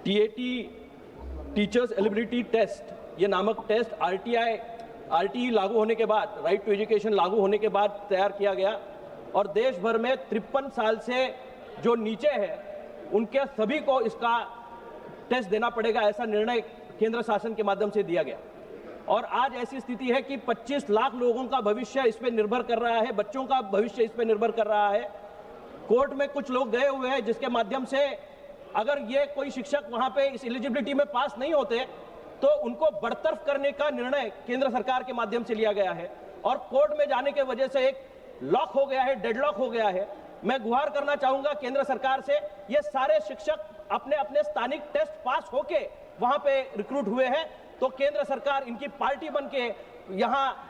टीएटी टीचर्स एलिजिबिलिटी टेस्ट, ये नामक टेस्ट आरटीई लागू होने के बाद, राइट टू एजुकेशन लागू होने के बाद तैयार किया गया और देश भर में 53 साल से जो नीचे है उनके सभी को इसका टेस्ट देना पड़ेगा, ऐसा निर्णय केंद्र शासन के माध्यम से दिया गया। और आज ऐसी स्थिति है कि 25 लाख लोगों का भविष्य इस पे निर्भर कर रहा है, बच्चों का भविष्य इस पे निर्भर कर रहा है। कोर्ट में कुछ लोग गए हुए हैं जिसके माध्यम से अगर ये कोई शिक्षक वहां पे इस एलिजिबिलिटी में पास नहीं होते तो उनको बरतरफ करने का निर्णय केंद्र सरकार के माध्यम से लिया गया है और कोर्ट में जाने के वजह से एक लॉक हो गया है, डेडलॉक हो गया है। मैं गुहार करना चाहूंगा केंद्र सरकार से, ये सारे शिक्षक अपने अपने स्थानिक टेस्ट पास होके वहां पे रिक्रूट हुए हैं तो केंद्र सरकार इनकी पार्टी बन के यहाँ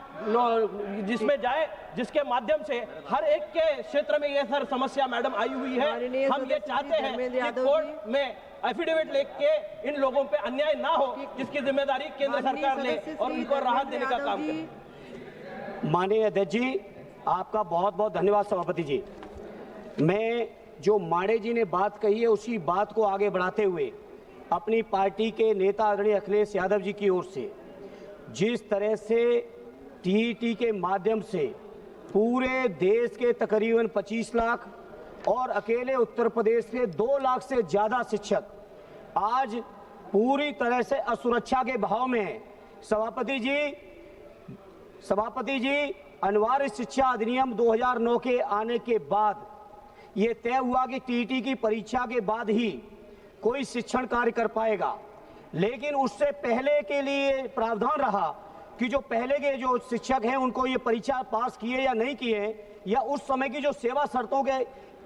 जिसमें जाए, जिसके माध्यम से हर एक के क्षेत्र में ये सर समस्या मैडम आई हुई है। हम ये चाहते हैं कि कोर्ट में एफिडेविट लेके इन लोगों पे अन्याय ना हो, जिसकी जिम्मेदारी केंद्र सरकार ले और उनको राहत देने का काम करे। माननीय अध्यक्ष जी, आपका बहुत बहुत धन्यवाद सभापति जी। मैं जो माणे जी ने बात कही है उसी बात को आगे बढ़ाते हुए अपनी पार्टी के नेता आदरणीय अखिलेश यादव जी की ओर से जिस तरह से टीईटी के माध्यम से पूरे देश के तकरीबन 25 लाख और अकेले उत्तर प्रदेश के 2 लाख से ज़्यादा शिक्षक आज पूरी तरह से असुरक्षा के भाव में हैं। सभापति जी, अनिवार्य शिक्षा अधिनियम 2009 के आने के बाद ये तय हुआ कि टीईटी की परीक्षा के बाद ही कोई शिक्षण कार्य कर पाएगा। लेकिन उससे पहले के लिए प्रावधान रहा कि जो पहले के जो शिक्षक हैं उनको ये परीक्षा पास किए या नहीं किए, या उस समय की जो सेवा शर्तों के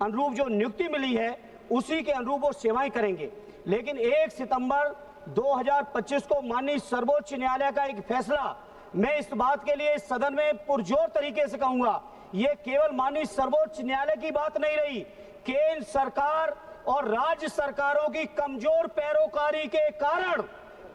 अनुरूप जो नियुक्ति मिली है उसी के अनुरूप वो सेवाएं करेंगे। लेकिन 1 सितंबर 2025 को माननीय सर्वोच्च न्यायालय का एक फैसला, मैं इस बात के लिए सदन में पुरजोर तरीके से कहूंगा, ये केवल माननीय सर्वोच्च न्यायालय की बात नहीं रही, केंद्र सरकार और राज्य सरकारों की कमजोर पैरोकारी के कारण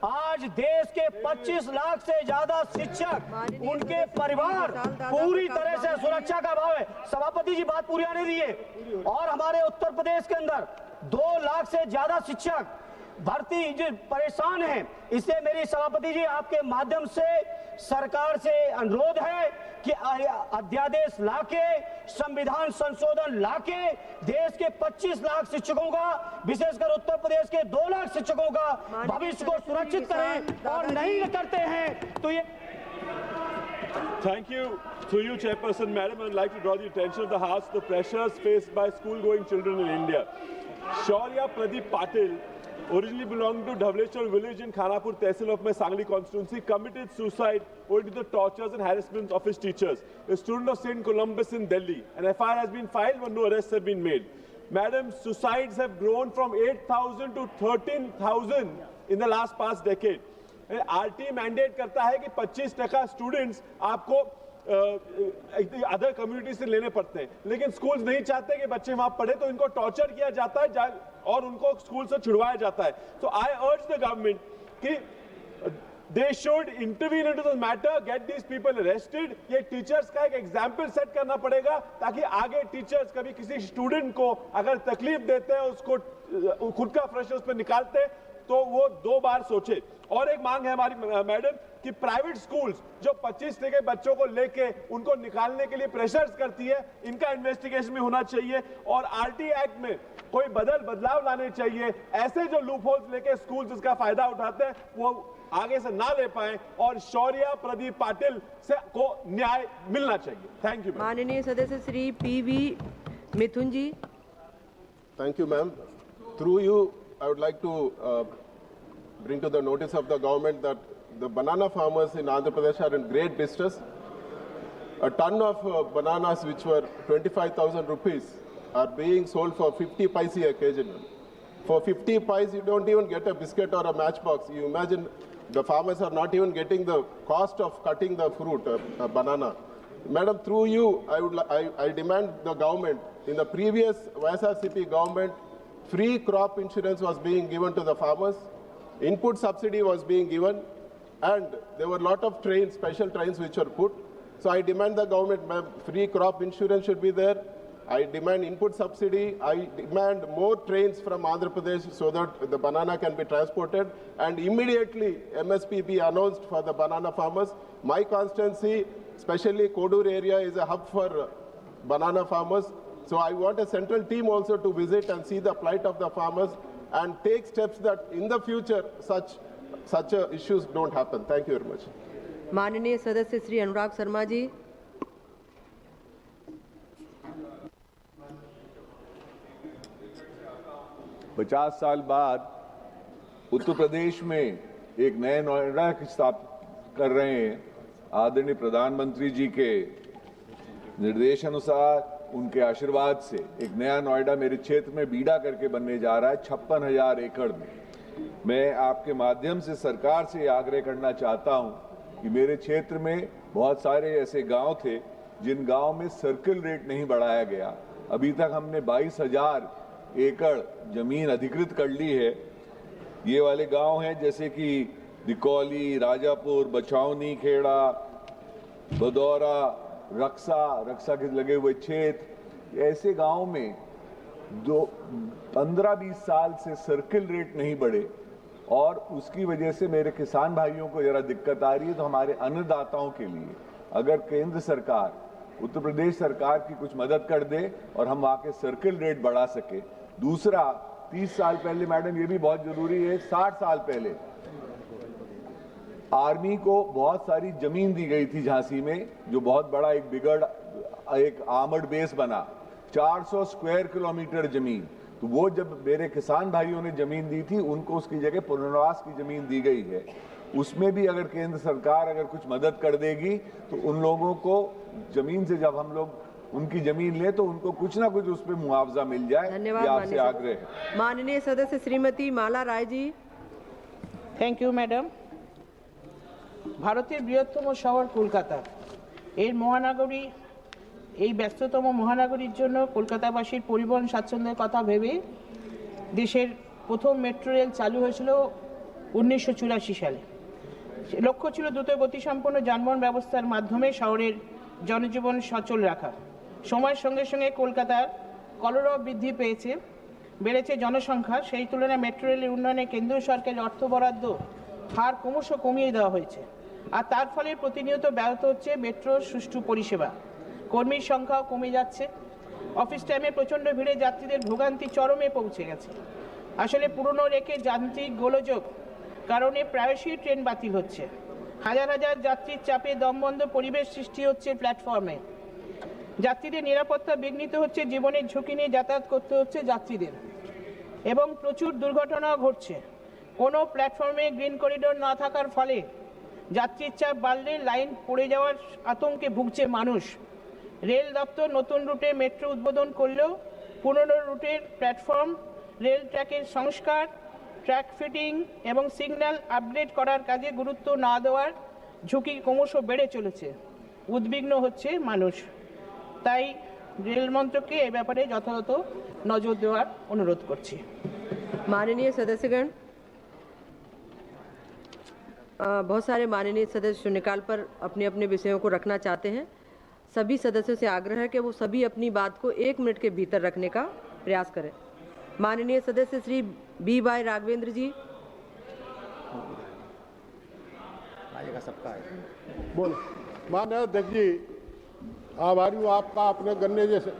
आज देश के 25 लाख से ज्यादा शिक्षक, उनके परिवार पूरी तरह से सुरक्षा का अभाव है। सभापति जी बात पूरी आने दीजिए। और हमारे उत्तर प्रदेश के अंदर 2 लाख से ज्यादा शिक्षक भर्ती जो परेशान हैं। इसलिए मेरी सभापति जी आपके माध्यम से सरकार से अनुरोध है कि अध्यादेश लाके, संविधान संशोधन लाके देश के 25 लाख शिक्षकों का, विशेषकर उत्तर प्रदेश के 2 लाख शिक्षकों का भविष्य को सुरक्षित करें, और नहीं करते हैं तो ये। Thank you. Through you, Chairperson, Madam, I'd like to draw the attention of the House to the pressures faced by school-going children in India. Shaurya Pradeep Patil, originally belonging to Dhableshwar village in Khanapur Tehsil of my Sangli constituency, committed suicide owing to the tortures and harassment of his teachers. A student of St. Columbus in Delhi. An FIR has been filed but no arrests have been made. Madam, suicides have grown from 8,000 to 13,000 in the past decade. RT mandate करता है कि 25% students आपको other community से लेने पड़ते हैं, लेकिन schools नहीं चाहते कि बच्चे वहां पढ़े, तो इनको टॉर्चर किया जाता है और उनको स्कूल से छुड़वाया जाता है। तो आई अर्ज द गवर्नमेंट कि they should intervene into this matter, get these people arrested. ये टीचर्स का एक एग्जाम्पल सेट करना पड़ेगा ताकि आगे टीचर्स कभी किसी स्टूडेंट को अगर तकलीफ देते हैं, उसको खुद का फ्रेशर उस पर निकालते हैं, तो वो 2 बार सोचे। और एक मांग है हमारी मैडम कि प्राइवेट स्कूल्स जो 25% के बच्चों को लेके उनको निकालने के लिए प्रेशर्स करती है, इनका इन्वेस्टिगेशन भी होना चाहिए और आरटी एक्ट में कोई बदलाव लाने चाहिए। ऐसे जो लूप होल्स लेके स्कूल्स इसका फायदा उठाते हैं वो आगे से ना ले पाए और शौर्या प्रदीप पाटिल से को न्याय मिलना चाहिए। Thank you. माननीय सदस्य Shri PV Mithun ji. Thank you, ma'am. Through you, I would like to bring to the notice of the government that the banana farmers in Andhra Pradesh are in great distress. A ton of bananas which were 25,000 rupees are being sold for 50 paise occasionally. For 50 paise, you don't even get a biscuit or a matchbox. You imagine the farmers are not even getting the cost of cutting the fruit, a banana. Madam, through you, I demand the government, in the previous YSRCP government, free crop insurance was being given to the farmers, input subsidy was being given, and there were a lot of trains, special trains which were put. So I demand the government, ma'am, free crop insurance should be there. I demand input subsidy. I demand more trains from Andhra Pradesh so that the banana can be transported, and immediately MSP be announced for the banana farmers. My constituency, especially Kodur area, is a hub for banana farmers. So I want a central team also to visit and see the plight of the farmers and take steps that in the future such issues don't happen. Thank you very much. माननीय सदस्य श्री अनुराग शर्मा जी। पचास साल बाद उत्तर प्रदेश में एक नए नोएडा की स्थापना कर रहे हैं। आदरणीय प्रधानमंत्री जी के निर्देशानुसार, उनके आशीर्वाद से एक नया नोएडा मेरे क्षेत्र में बीड़ा करके बनने जा रहा है 56,000 एकड़ में। मैं आपके माध्यम से सरकार से आग्रह करना चाहता हूं कि मेरे क्षेत्र में बहुत सारे ऐसे गांव थे जिन गांव में सर्किल रेट नहीं बढ़ाया गया। अभी तक हमने 22,000 एकड़ जमीन अधिकृत कर ली है। ये वाले गांव हैं जैसे कि दिकौली, राजापुर, बछावनी खेड़ा, भदौरा, रक्सा के लगे हुए क्षेत्र। ऐसे गांव में 15-20 साल से सर्किल रेट नहीं बढ़े और उसकी वजह से मेरे किसान भाइयों को जरा दिक्कत आ रही है। तो हमारे अन्नदाताओं के लिए अगर केंद्र सरकार, उत्तर प्रदेश सरकार की कुछ मदद कर दे और हम वहां के सर्किल रेट बढ़ा सके। दूसरा, 30 साल पहले, मैडम ये भी बहुत जरूरी है, 60 साल पहले आर्मी को बहुत सारी जमीन दी गई थी झांसी में, जो बहुत बड़ा एक आर्मर्ड बेस बना, 400 स्क्वायर किलोमीटर जमीन। तो वो जब मेरे किसान भाइयों ने जमीन दी थी उनको उसकी जगह पुनर्वास की जमीन दी गई है। उसमें भी अगर केंद्र सरकार अगर कुछ मदद कर देगी तो उन लोगों को जमीन से जब हम लोग उनकी जमीन ले तो उनको कुछ ना कुछ उस पर मुआवजा मिल जाए। धन्यवाद। ये आपसे आग्रह है। माननीय सदस्य Shrimati Mala Roy ji. Thank you madam. ভারতের বৃহত্তম শহর কলকাতা, এর মহানগরী, এই ব্যস্ততম মহানগরীর জন্য কলকাতাবাসীর পরিবহন স্বাচ্ছন্দ্যের কথা ভেবে দেশের প্রথম মেট্রো রেল চালু হয়েছিল 1984 সালে। লক্ষ্য ছিল দ্রুত গতিসম্পন্ন যানবাহন ব্যবস্থার মাধ্যমে শহরের জনজীবন সচল রাখা। সময়ের সঙ্গে সঙ্গে কলকাতার কলরব বৃদ্ধি পেয়েছে, বেড়েছে জনসংখ্যা, সেই তুলনায় মেট্রো রেলের উন্নয়নে কেন্দ্রীয় সরকারের অর্থ বরাদ্দ হার ক্রমশ কমিয়ে দেওয়া হয়েছে, আর তার ফলে প্রতিনিয়ত ব্যাহত হচ্ছে মেট্রোর সুষ্ঠু পরিষেবা। কর্মীর সংখ্যাও কমে যাচ্ছে, অফিস টাইমে প্রচণ্ড ভিড়ে যাত্রীদের ভোগান্তি চরমে পৌঁছে গেছে। আসলে পুরনো রেখে যান্ত্রিক গোলযোগ কারণে প্রায়শই ট্রেন বাতিল হচ্ছে, হাজার হাজার যাত্রীর চাপে দমবন্ধ পরিবেশ সৃষ্টি হচ্ছে প্ল্যাটফর্মে, যাত্রীদের নিরাপত্তা বিঘ্নিত হচ্ছে, জীবনের ঝুঁকি নিয়ে যাতায়াত করতে হচ্ছে যাত্রীদের, এবং প্রচুর দুর্ঘটনাও ঘটছে। কোনো প্ল্যাটফর্মে গ্রিন করিডোর না থাকার ফলে যাত্রীর চাপ বাড়লে লাইন পড়ে যাওয়ার আতঙ্কে ভুগছে মানুষ। রেল দপ্তর নতুন রুটে মেট্রো উদ্বোধন করলেও পুরনো রুটের প্ল্যাটফর্ম, রেল ট্র্যাকের সংস্কার, ট্র্যাক ফিটিং এবং সিগন্যাল আপগ্রেড করার কাজে গুরুত্ব না দেওয়ার ঝুঁকি ক্রমশ বেড়ে চলেছে, উদ্বিগ্ন হচ্ছে মানুষ। তাই রেল মন্ত্রককে এ ব্যাপারে যথাযথ নজর দেওয়ার অনুরোধ করছি। माननीय सदस्यगण, बहुत सारे माननीय सदस्य शून्यकाल पर अपने अपने विषयों को रखना चाहते हैं। सभी सदस्यों से आग्रह है कि वो सभी अपनी बात को 1 मिनट के भीतर रखने का प्रयास करें। माननीय सदस्य श्री बी वाई राघवेंद्र जी। बोलो। माननीय अध्यक्ष जी, आभारी हूँ आपका। अपने गन्ने जैसे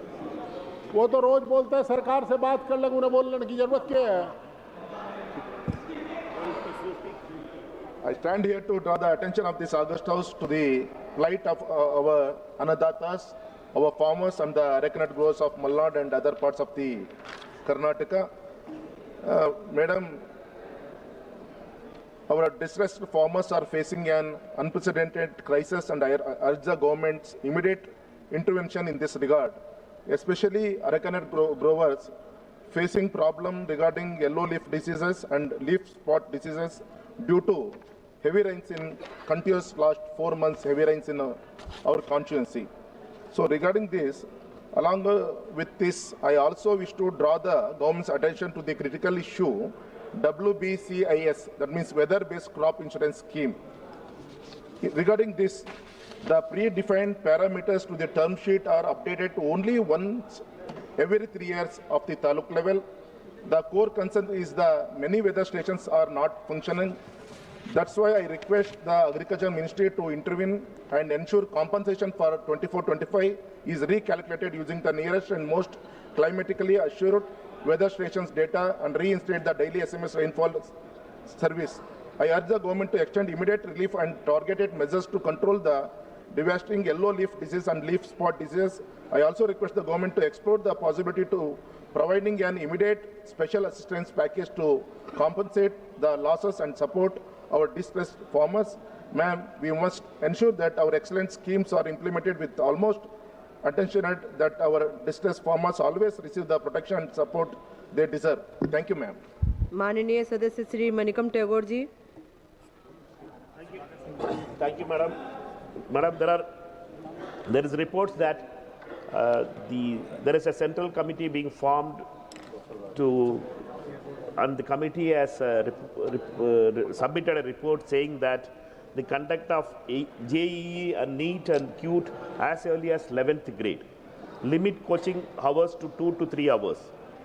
वो तो रोज बोलते हैं सरकार से बात कर लेंगे, उन्हें बोलने की जरूरत क्या है? I stand here to draw the attention of this August House to the plight of our Annadatas, our farmers and the arecanut growers of Malnad and other parts of the Karnataka. Madam, our distressed farmers are facing an unprecedented crisis, and I urge the government's immediate intervention in this regard, especially arecanut growers facing problem regarding yellow leaf diseases and leaf spot diseases due to heavy rains in continuous last 4 months, heavy rains in our constituency. So regarding this, along with this, I also wish to draw the government's attention to the critical issue WBCIS, that means weather-based crop insurance scheme. Regarding this, the predefined parameters to the term sheet are updated only once every 3 years of the taluk level. The core concern is the many weather stations are not functioning. That's why I request the Agriculture Ministry to intervene and ensure compensation for 24-25 is recalculated using the nearest and most climatically assured weather stations data and reinstate the daily SMS rainfall service. I urge the government to extend immediate relief and targeted measures to control the devastating yellow leaf disease and leaf spot disease. I also request the government to explore the possibility to providing an immediate special assistance package to compensate the losses and support our distressed farmers. Ma'am, we must ensure that our excellent schemes are implemented with almost attention that our distressed farmers always receive the protection and support they deserve. Thank you, ma'am. माननीय सदस्य Shri Manickam Tagore ji. Thank you, madam. Madam, there is reports that there is a central committee being formed and the committee has submitted a report saying that the conduct of JEE and NEET and CUT as early as 11th grade, limit coaching hours to 2 to 3 hours,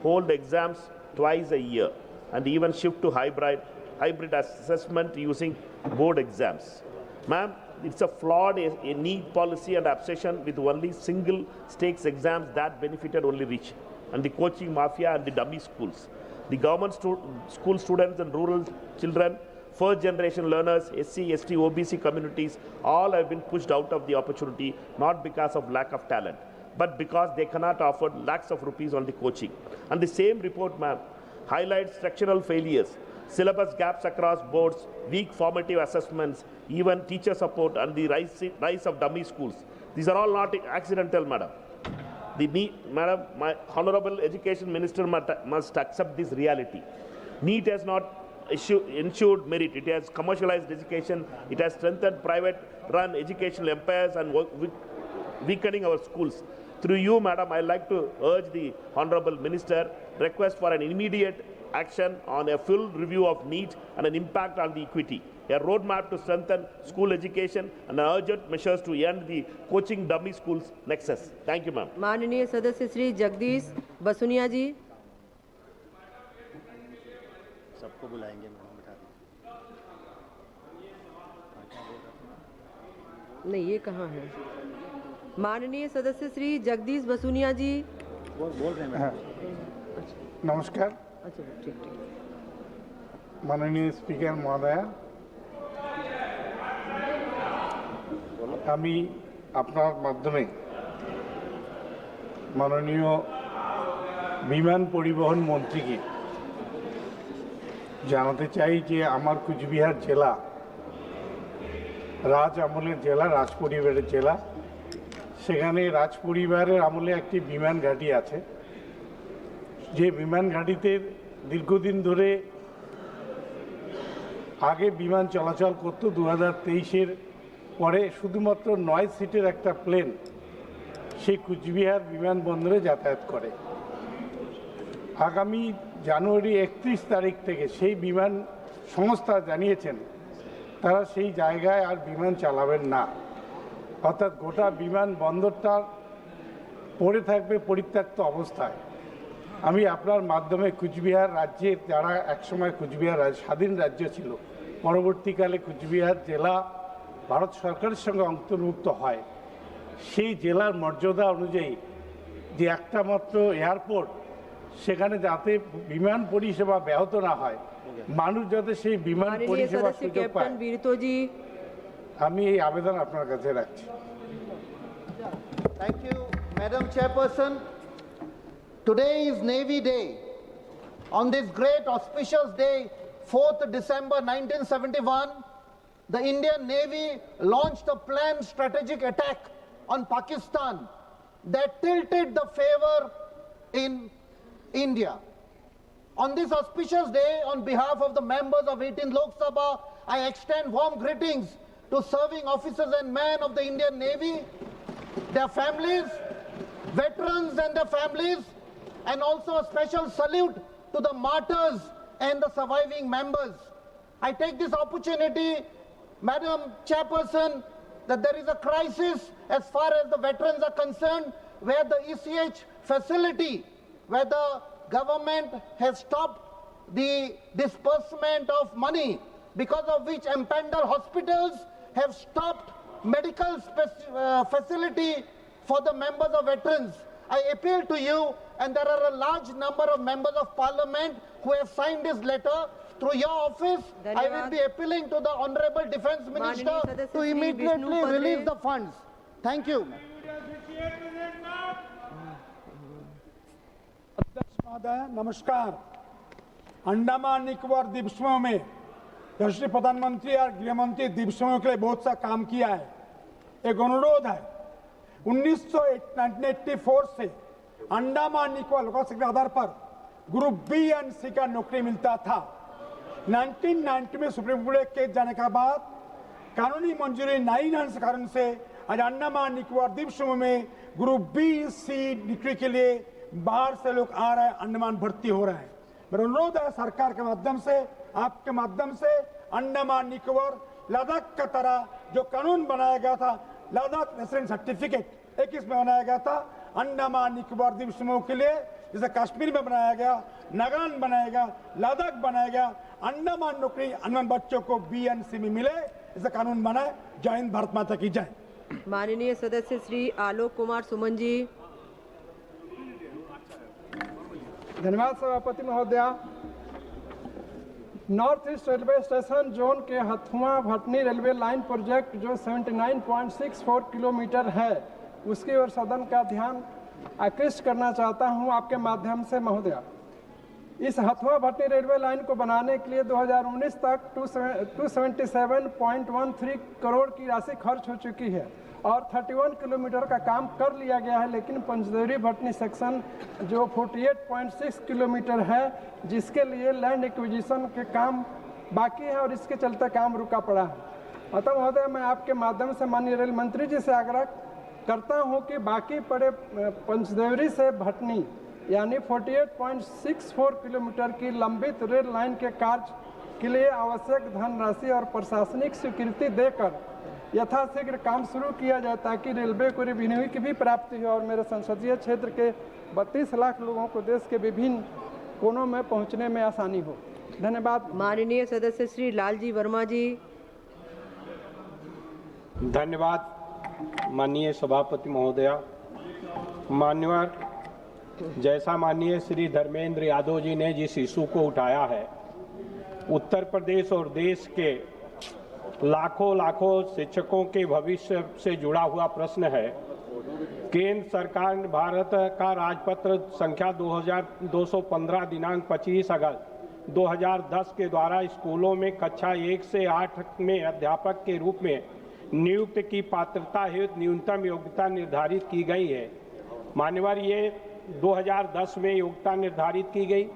hold exams twice a year, and even shift to hybrid assessment using board exams. Ma'am, it's a flawed NEET policy and obsession with only single stakes exams that benefited only rich, and the coaching mafia and the dummy schools. The government school students and rural children, first generation learners, SC, ST, OBC communities, all have been pushed out of the opportunity, not because of lack of talent, but because they cannot afford lakhs of rupees on the coaching. And the same report, ma'am, highlights structural failures, syllabus gaps across boards, weak formative assessments, even teacher support, and the rise of dummy schools. These are all not accidental, madam. Madam, my Honorable Education Minister must accept this reality. NEET has not ensured merit. It has commercialized education. It has strengthened private-run educational empires and weakening our schools. Through you, madam, I like to urge the Honorable Minister, request for an immediate action on a full review of NEET and an impact on the equity, a roadmap to strengthen school education, and urgent measures to end the coaching dummy schools nexus. Thank you, ma'am. माननीय सदस्य श्री जगदीश बसुनिया जी। सबको बुलाएंगे, नहीं, ये कहाँ है? माननीय सदस्य श्री जगदीश बसुनिया जी। बोल रहे हैं। नमस्कार। अच्छा, ठीक। माननीय स्पीकर महोदय, আমি আপনার মাধ্যমে মাননীয় বিমান পরিবহন মন্ত্রীকে জানাতে চাই যে আমার কুচবিহার জেলা রাজ আমলের জেলা, রাজ পরিবারের জেলা। সেখানে রাজ পরিবারের আমলে একটি বিমান ঘাঁটি আছে, যে বিমান ঘাঁটিতে দীর্ঘদিন ধরে আগে বিমান চলাচল করত। 2023-এর পরে শুধুমাত্র 9 সিটের একটা প্লেন সেই কুচবিহার বিমানবন্দরে যাতায়াত করে। আগামী জানুয়ারি 31 তারিখ থেকে সেই বিমান সংস্থা জানিয়েছেন তারা সেই জায়গায় আর বিমান চালাবেন না, অর্থাৎ গোটা বিমানবন্দরটা পড়ে থাকবে পরিত্যক্ত অবস্থায়। আমি আপনার মাধ্যমে কুচবিহার রাজ্যের, যারা একসময় কুচবিহার স্বাধীন রাজ্য ছিল, পরবর্তীকালে কুচবিহার জেলা ভারত সরকারের সঙ্গে অন্তর্ভুক্ত হয়, সেই জেলার মর্যাদা অনুযায়ী যে একটা মাত্র এয়ারপোর্ট, সেখানে যাতে বিমান পরিষেবা ব্যাহত না হয়, মানুষ যাতে সেই বিমান পরিষেবা সুযোগ পায়, আমি এই আবেদন আপনার কাছে রাখছি। Thank you, Madam Chairperson. Today is Navy Day. On this great auspicious day, 4th December 1971, the Indian Navy launched a planned strategic attack on Pakistan that tilted the favor in India. On this auspicious day, on behalf of the members of 18th Lok Sabha, I extend warm greetings to serving officers and men of the Indian Navy, their families, veterans and their families, and also a special salute to the martyrs and the surviving members. I take this opportunity, Madam Chairperson, that there is a crisis as far as the veterans are concerned, where the ECH facility, where the government has stopped the disbursement of money, because of which Empandal hospitals have stopped medical facility for the members of veterans. I appeal to you, and there are a large number of members of parliament who have signed this letter. Through your office, I will be appealing to the Honorable Defence Minister to immediately release the funds. Thank you. अध्यक्ष महोदय नमस्कार। अंडमान निकोबार द्वीप समूह में यशस्वी प्रधानमंत्री और गृहमंत्री द्वीप समूह के लिए बहुत सा काम किया है। एक अनुरोध है, 1984 से अंडमान निकोबार लोकसभा के आधार पर ग्रुप बी एंड सी का नौकरी मिलता था। 1990 में सुप्रीम कोर्ट केस जाने के बाद कानूनी मंजूरी नहीं होने के कारण से आज अंडमान निकोबार द्वीप समूह में ग्रुप बी सी नौकरी के लिए बाहर से लोग आ रहे हैं, अंडमान भर्ती हो रहे हैं। मेरा अनुरोध है सरकार के माध्यम से, आपके माध्यम से, अंडमान निकोबार लद्दाख का तरह जो कानून बनाया गया था, लद्दाख रेसिडेंट सर्टिफिकेट 21 में बनाया गया था, अंडमान निकोबार द्वीप समूह के लिए जैसे कश्मीर में बनाया गया, नागालैंड बनाया गया, लद्दाख बनाया गया, अंडमान नौकरी अंडमान बच्चों को बीएनसी में मिले, इसे कानून बनाए। जय हिंद, भारत माता की जय। माननीय सदस्य श्री आलोक कुमार सुमन जी। धन्यवाद सभापति महोदया। North east railway station zone के Hathua Bhatni railway line project जो 79.64 किलोमीटर है, उसकी ओर सदन का ध्यान आकृष्ट करना चाहता हूं आपके माध्यम से महोदया। इस हथुआ भटनी रेलवे लाइन को बनाने के लिए 2019 तक 277.13 करोड़ की राशि खर्च हो चुकी है और 31 किलोमीटर का काम कर लिया गया है, लेकिन पंचदेवरी भटनी सेक्शन जो 48.6 किलोमीटर है, जिसके लिए लैंड एक्विजिशन के काम बाकी है और इसके चलते काम रुका पड़ा है। अतः महोदय, मैं आपके माध्यम से माननीय रेल मंत्री जी से आग्रह करता हूं कि बाकी पड़े पंचदेवरी से भटनी यानी 48.64 किलोमीटर की लंबित रेल लाइन के कार्य के लिए आवश्यक धनराशि और प्रशासनिक स्वीकृति देकर यथाशीघ्र काम शुरू किया जाए, ताकि रेलवे को रेवेन्यू की भी प्राप्ति हो और मेरे संसदीय क्षेत्र के 32 लाख लोगों को देश के विभिन्न कोनों में पहुंचने में आसानी हो। धन्यवाद। माननीय सदस्य श्री लालजी वर्मा जी। धन्यवाद माननीय सभापति महोदया। मान्यवर, जैसा माननीय श्री धर्मेंद्र यादव जी ने जिस इशू को उठाया है, उत्तर प्रदेश और देश के लाखों शिक्षकों के भविष्य से जुड़ा हुआ प्रश्न है। केंद्र सरकार ने भारत का राजपत्र संख्या 2215 दिनांक 25 अगस्त 2010 के द्वारा स्कूलों में कक्षा 1 से 8 में अध्यापक के रूप में नियुक्त की पात्रता हेतु न्यूनतम योग्यता निर्धारित की गई है। मान्यवर, ये 2010 में योग्यता निर्धारित की गई।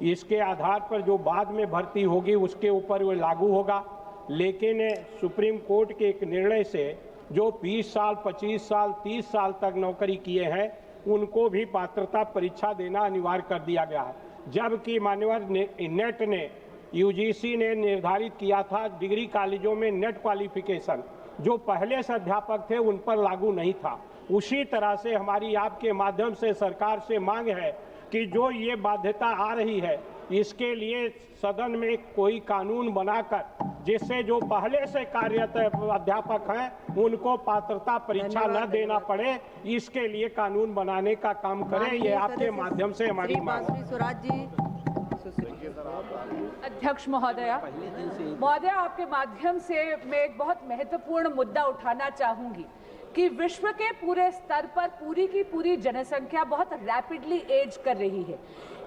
इसके आधार पर जो बाद में भर्ती होगी उसके ऊपर वो लागू होगा, लेकिन सुप्रीम कोर्ट के एक निर्णय से जो 20 साल, 25 साल, 30 साल तक नौकरी किए हैं उनको भी पात्रता परीक्षा देना अनिवार्य कर दिया गया है। जबकि मान्यवर नेट ने यूजीसी ने निर्धारित किया था डिग्री कॉलेजों में नेट क्वालिफिकेशन जो पहले से अध्यापक थे उन पर लागू नहीं था। उसी तरह से हमारी आपके माध्यम से सरकार से मांग है कि जो ये बाध्यता आ रही है इसके लिए सदन में कोई कानून बनाकर जिससे जो पहले से कार्यरत अध्यापक हैं उनको पात्रता परीक्षा न देना पड़े, इसके लिए कानून बनाने का काम करें। ये आपके माध्यम से हमारी मांग है। स्वराज जी। अध्यक्ष महोदया, आपके माध्यम से मैं एक बहुत महत्वपूर्ण मुद्दा उठाना चाहूंगी कि विश्व के पूरे स्तर पर पूरी की पूरी जनसंख्या बहुत रैपिडली एज कर रही है।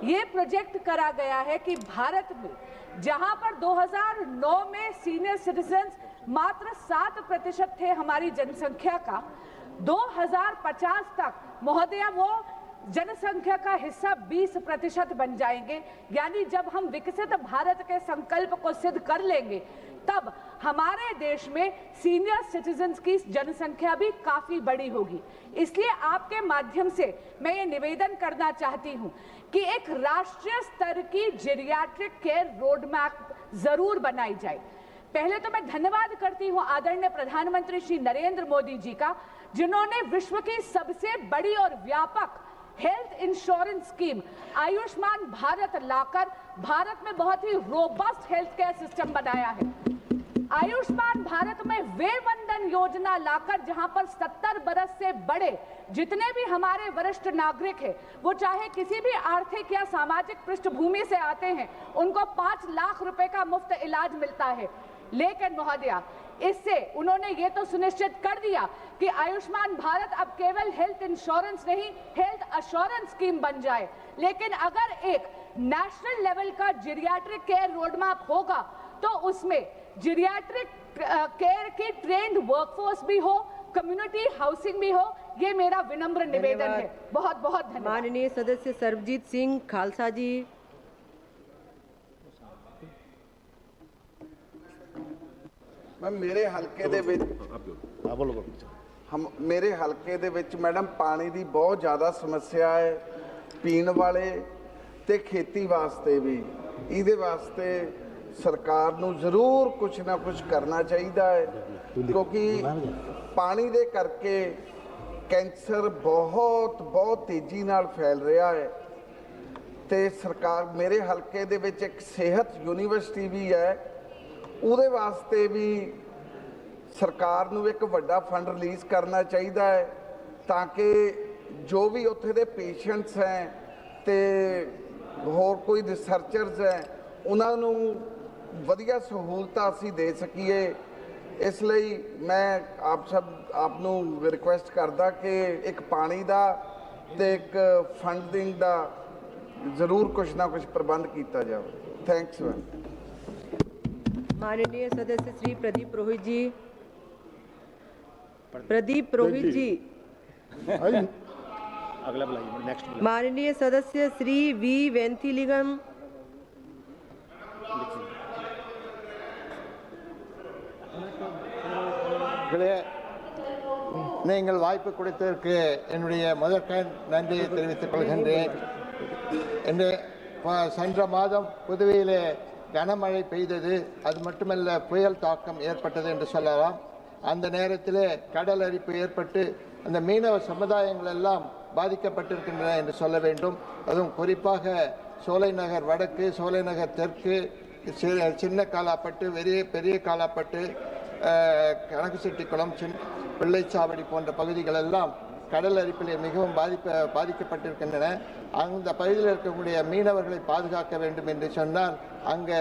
ये प्रोजेक्ट करा गया है कि भारत में जहां पर 2009 में सीनियर सिटीजन्स मात्र 7% थे हमारी जनसंख्या का, 2050 तक महोदया वो जनसंख्या का हिस्सा 20% बन जाएंगे। यानी जब हम विकसित भारत के संकल्प को सिद्ध कर लेंगे तब हमारे देश में सीनियर सिटीजन्स की जनसंख्या भी काफी बड़ी होगी। इसलिए आपके माध्यम से मैं ये निवेदन करना चाहती हूँ कि एक राष्ट्रीय स्तर की जेरियाट्रिक केयर रोड मैप जरूर बनाई जाए। पहले तो मैं धन्यवाद करती हूँ आदरणीय प्रधानमंत्री श्री नरेंद्र मोदी जी का, जिन्होंने विश्व की सबसे बड़ी और व्यापक health insurance scheme Ayushman Bharat लाकर भारत में बहुत ही रोबस्ट हेल्थ केयर सिस्टम बनाया है। आयुष्मान भारत में वे वंदन योजना लाकर जहां पर 70 बरस से बड़े जितने भी हमारे वरिष्ठ नागरिक हैं, वो चाहे किसी भी आर्थिक या सामाजिक पृष्ठभूमि से आते हैं, उनको 5 लाख रुपए का मुफ्त इलाज मिलता है। लेकिन महोदया, इससे उन्होंने ये तो सुनिश्चित कर दिया कि आयुष्मान भारत अब केवल हेल्थ इंश्योरेंस नहीं, हेल्थ अश्योरेंस स्कीम बन जाए। लेकिन अगर एक नेशनल लेवल का जेरियाट्रिक केयर रोड मैप होगा तो उसमें जेरियाट्रिक केयर की ट्रेंड वर्कफोर्स भी हो, कम्युनिटी हाउसिंग भी हो। ये मेरा विनम्र निवेदन है। बहुत बहुत धन्यवाद। माननीय सदस्य सरबजीत सिंह खालसा जी। मैं मेरे हलके दे विच मेरे हलके दे विच मैडम पानी दी बहुत ज़्यादा समस्या है, पीण वाले ते खेती वास्ते भी। इहदे वास्ते सरकार नूं जरूर कुछ ना कुछ करना चाहिए है, क्योंकि पानी दे करके कैंसर बहुत तेजी नाल फैल रहा है। ते सरकार मेरे हलके दे विच एक सेहत यूनीवर्सिटी भी है, उहदे वास्ते भी सरकार नूं एक वड्डा फंड रिलीज़ करना चाहिए है, ताकि जो भी उत्थे दे पेशेंट्स हैं ते होर कोई रिसर्चर्स हैं उन्होंने वधिया सहूलतां असीं दे सकीए। इसलिए मैं आप सब आपनों रिक्वेस्ट करदा कि एक पानी दा ते एक फंडिंग दा जरूर कुछ ना कुछ प्रबंध किया जाए। Thanks ma'am. माननीय सदस्य श्री प्रदीप रोहित जी। प्रदीप रोहित जी। अगला बुलाइए, नेक्स्ट। माननीय सदस्य श्री वी वेंथिलिंगम। நீங்கள் வாய்ப்பு கொடுத்ததற்கு என்னுடைய முதற்கண் நன்றியை தெரிவித்துக் கொள்கின்றேன். சென்ற மாதம் புதுவையிலே கனமழை பெய்தது. அது மட்டுமல்ல, புயல் தாக்கம் ஏற்பட்டது என்று சொல்லலாம். அந்த நேரத்தில் கடல் அரிப்பு ஏற்பட்டு அந்த மீனவ சமுதாயங்கள் எல்லாம் பாதிக்கப்பட்டிருக்கின்றன என்று சொல்ல வேண்டும். அதுவும் குறிப்பாக சோலைநகர் வடக்கு, சோலைநகர் தெற்கு, சின்ன காலாப்பட்டு, பெரிய காலாப்பட்டு, கணக்குசெட்டிக்குளம், பிள்ளைச்சாவடி போன்ற பகுதிகள் எல்லாம் கடல் அரிப்பிலே மிகவும் பாதிக்கப்பட்டிருக்கின்றன. அந்த பகுதியில் இருக்கக்கூடிய மீனவர்களை பாதுகாக்க வேண்டும் என்று சொன்னால் அங்கே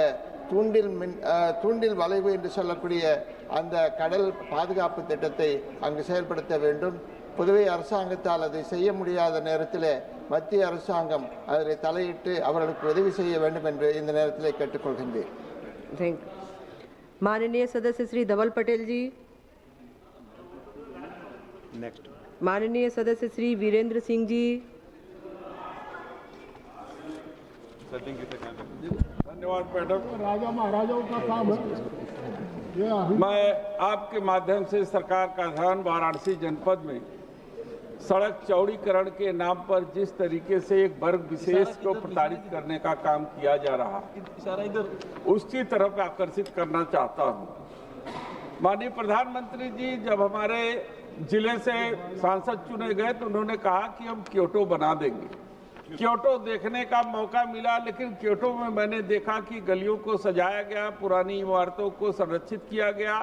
தூண்டில் வளைவு என்று சொல்லக்கூடிய அந்த கடல் பாதுகாப்பு திட்டத்தை அங்கு செயல்படுத்த வேண்டும். புதுவை அரசாங்கத்தால் அதை செய்ய முடியாத நேரத்தில் மத்திய அரசாங்கம் அதில் தலையிட்டு அவர்களுக்கு உதவி செய்ய வேண்டும் என்று இந்த நேரத்தில் கேட்டுக்கொள்கின்றேன். माननीय सदस्य श्री धवल पटेल जी। नेक्स्ट। माननीय सदस्य श्री वीरेंद्र सिंह जी। धन्यवाद मैडम। राजा महाराजाओं का काम है। मैं आपके माध्यम से सरकार का ध्यान वाराणसी जनपद में सड़क चौड़ीकरण के नाम पर जिस तरीके से एक वर्ग विशेष को प्रताड़ित करने का काम किया जा रहा है उसकी तरफ आकर्षित करना चाहता हूं। माननीय प्रधानमंत्री जी जब हमारे जिले से सांसद चुने गए तो उन्होंने कहा कि हम क्योटो बना देंगे। क्योटो देखने का मौका मिला, लेकिन क्योटो में मैंने देखा कि गलियों को सजाया गया, पुरानी इमारतों को संरक्षित किया गया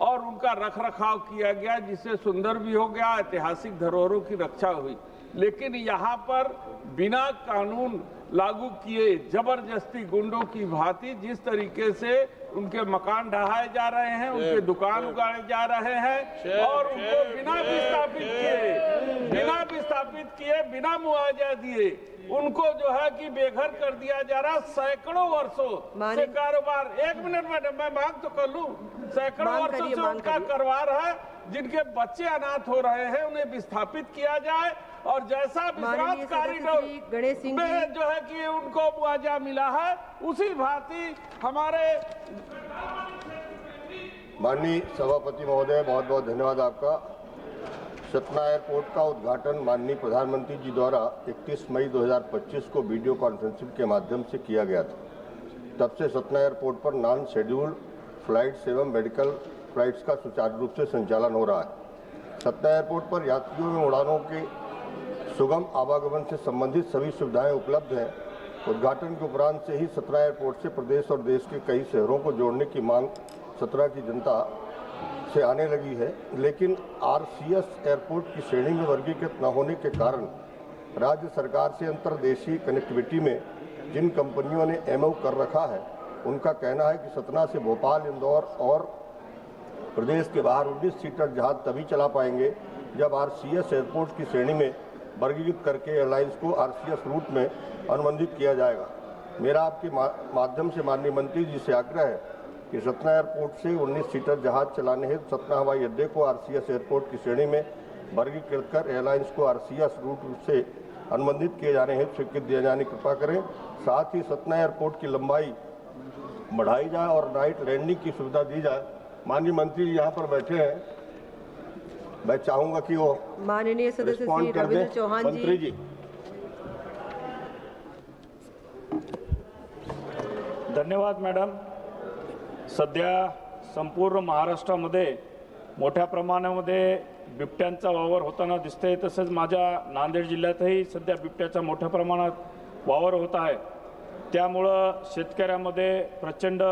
और उनका रखरखाव किया गया, जिससे सुंदर भी हो गया, ऐतिहासिक धरोहरों की रक्षा हुई। लेकिन यहाँ पर बिना कानून लागू किए जबरदस्ती गुंडों की भांति जिस तरीके से उनके मकान ढहाए जा रहे हैं, उनके दुकान उगाड़े जा रहे हैं और उनको बिना विस्थापित किए बिना मुआवजा दिए उनको जो है कि बेघर कर दिया जा रहा। सैकड़ों वर्षों से कारोबार, एक मिनट मैडम मैं मांग तो कर लूं, सैकड़ों वर्षों से उनका कारोबार है। जिनके बच्चे अनाथ हो रहे हैं उन्हें विस्थापित किया जाए और जैसा विश्राम कॉरिडोर में जो है कि उनको मुआवजा मिला है उसी भांति हमारे। माननीय सभापति महोदय, बहुत बहुत धन्यवाद आपका। सतना एयरपोर्ट का उद्घाटन माननीय प्रधानमंत्री जी द्वारा 31 मई 2025 को वीडियो कॉन्फ्रेंसिंग के माध्यम से किया गया था। तब से सतना एयरपोर्ट पर नॉन शेड्यूल्ड फ्लाइट्स एवं मेडिकल फ्लाइट्स का सुचारू रूप से संचालन हो रहा है। सतना एयरपोर्ट पर यात्रियों में उड़ानों के सुगम आवागमन से संबंधित सभी सुविधाएं उपलब्ध हैं। उद्घाटन के उपरांत से ही सतना एयरपोर्ट से प्रदेश और देश के कई शहरों को जोड़ने की मांग सतना की जनता से आने लगी है, लेकिन आरसीएस एयरपोर्ट की श्रेणी में वर्गीकृत न होने के कारण राज्य सरकार से अंतर्देशीय कनेक्टिविटी में जिन कंपनियों ने एमओ कर रखा है उनका कहना है कि सतना से भोपाल, इंदौर और प्रदेश के बाहर 19 सीटर जहाज तभी चला पाएंगे जब आरसीएस एयरपोर्ट की श्रेणी में वर्गीकृत करके एयरलाइंस को आरसीएस रूट में अनुबंधित किया जाएगा। मेरा आपके माध्यम से माननीय मंत्री जी से आग्रह है कि सतना एयरपोर्ट से 19 सीटर जहाज चलाने हेतु सतना हवाई अड्डे को आरसीएस एयरपोर्ट की श्रेणी में वर्गीकृत कर एयरलाइंस को आरसीएस रूट से अनुबंधित किए जाने हेतु स्वीकृति दिए जाने की कृपा करें। साथ ही सतना एयरपोर्ट की लंबाई बढ़ाई जाए और नाइट लैंडिंग की सुविधा दी जाए। माननीय मंत्री जी यहाँ पर बैठे हैं, मैं चाहूंगा कि वो माननीय सदस्य श्री रविंद्र चौहान मंत्री जी। धन्यवाद मॅडम। सध्या संपूर्ण महाराष्ट्रामध्ये मोठ्या प्रमाणामध्ये बिबट्यांचा वावर होताना दिसतंय। तसंच माझ्या नांदेड जिल्ह्यातही सध्या बिबट्याचा मोठ्या प्रमाणात वावर होत आहे। त्यामुळं शेतकऱ्यांमध्ये प्रचंड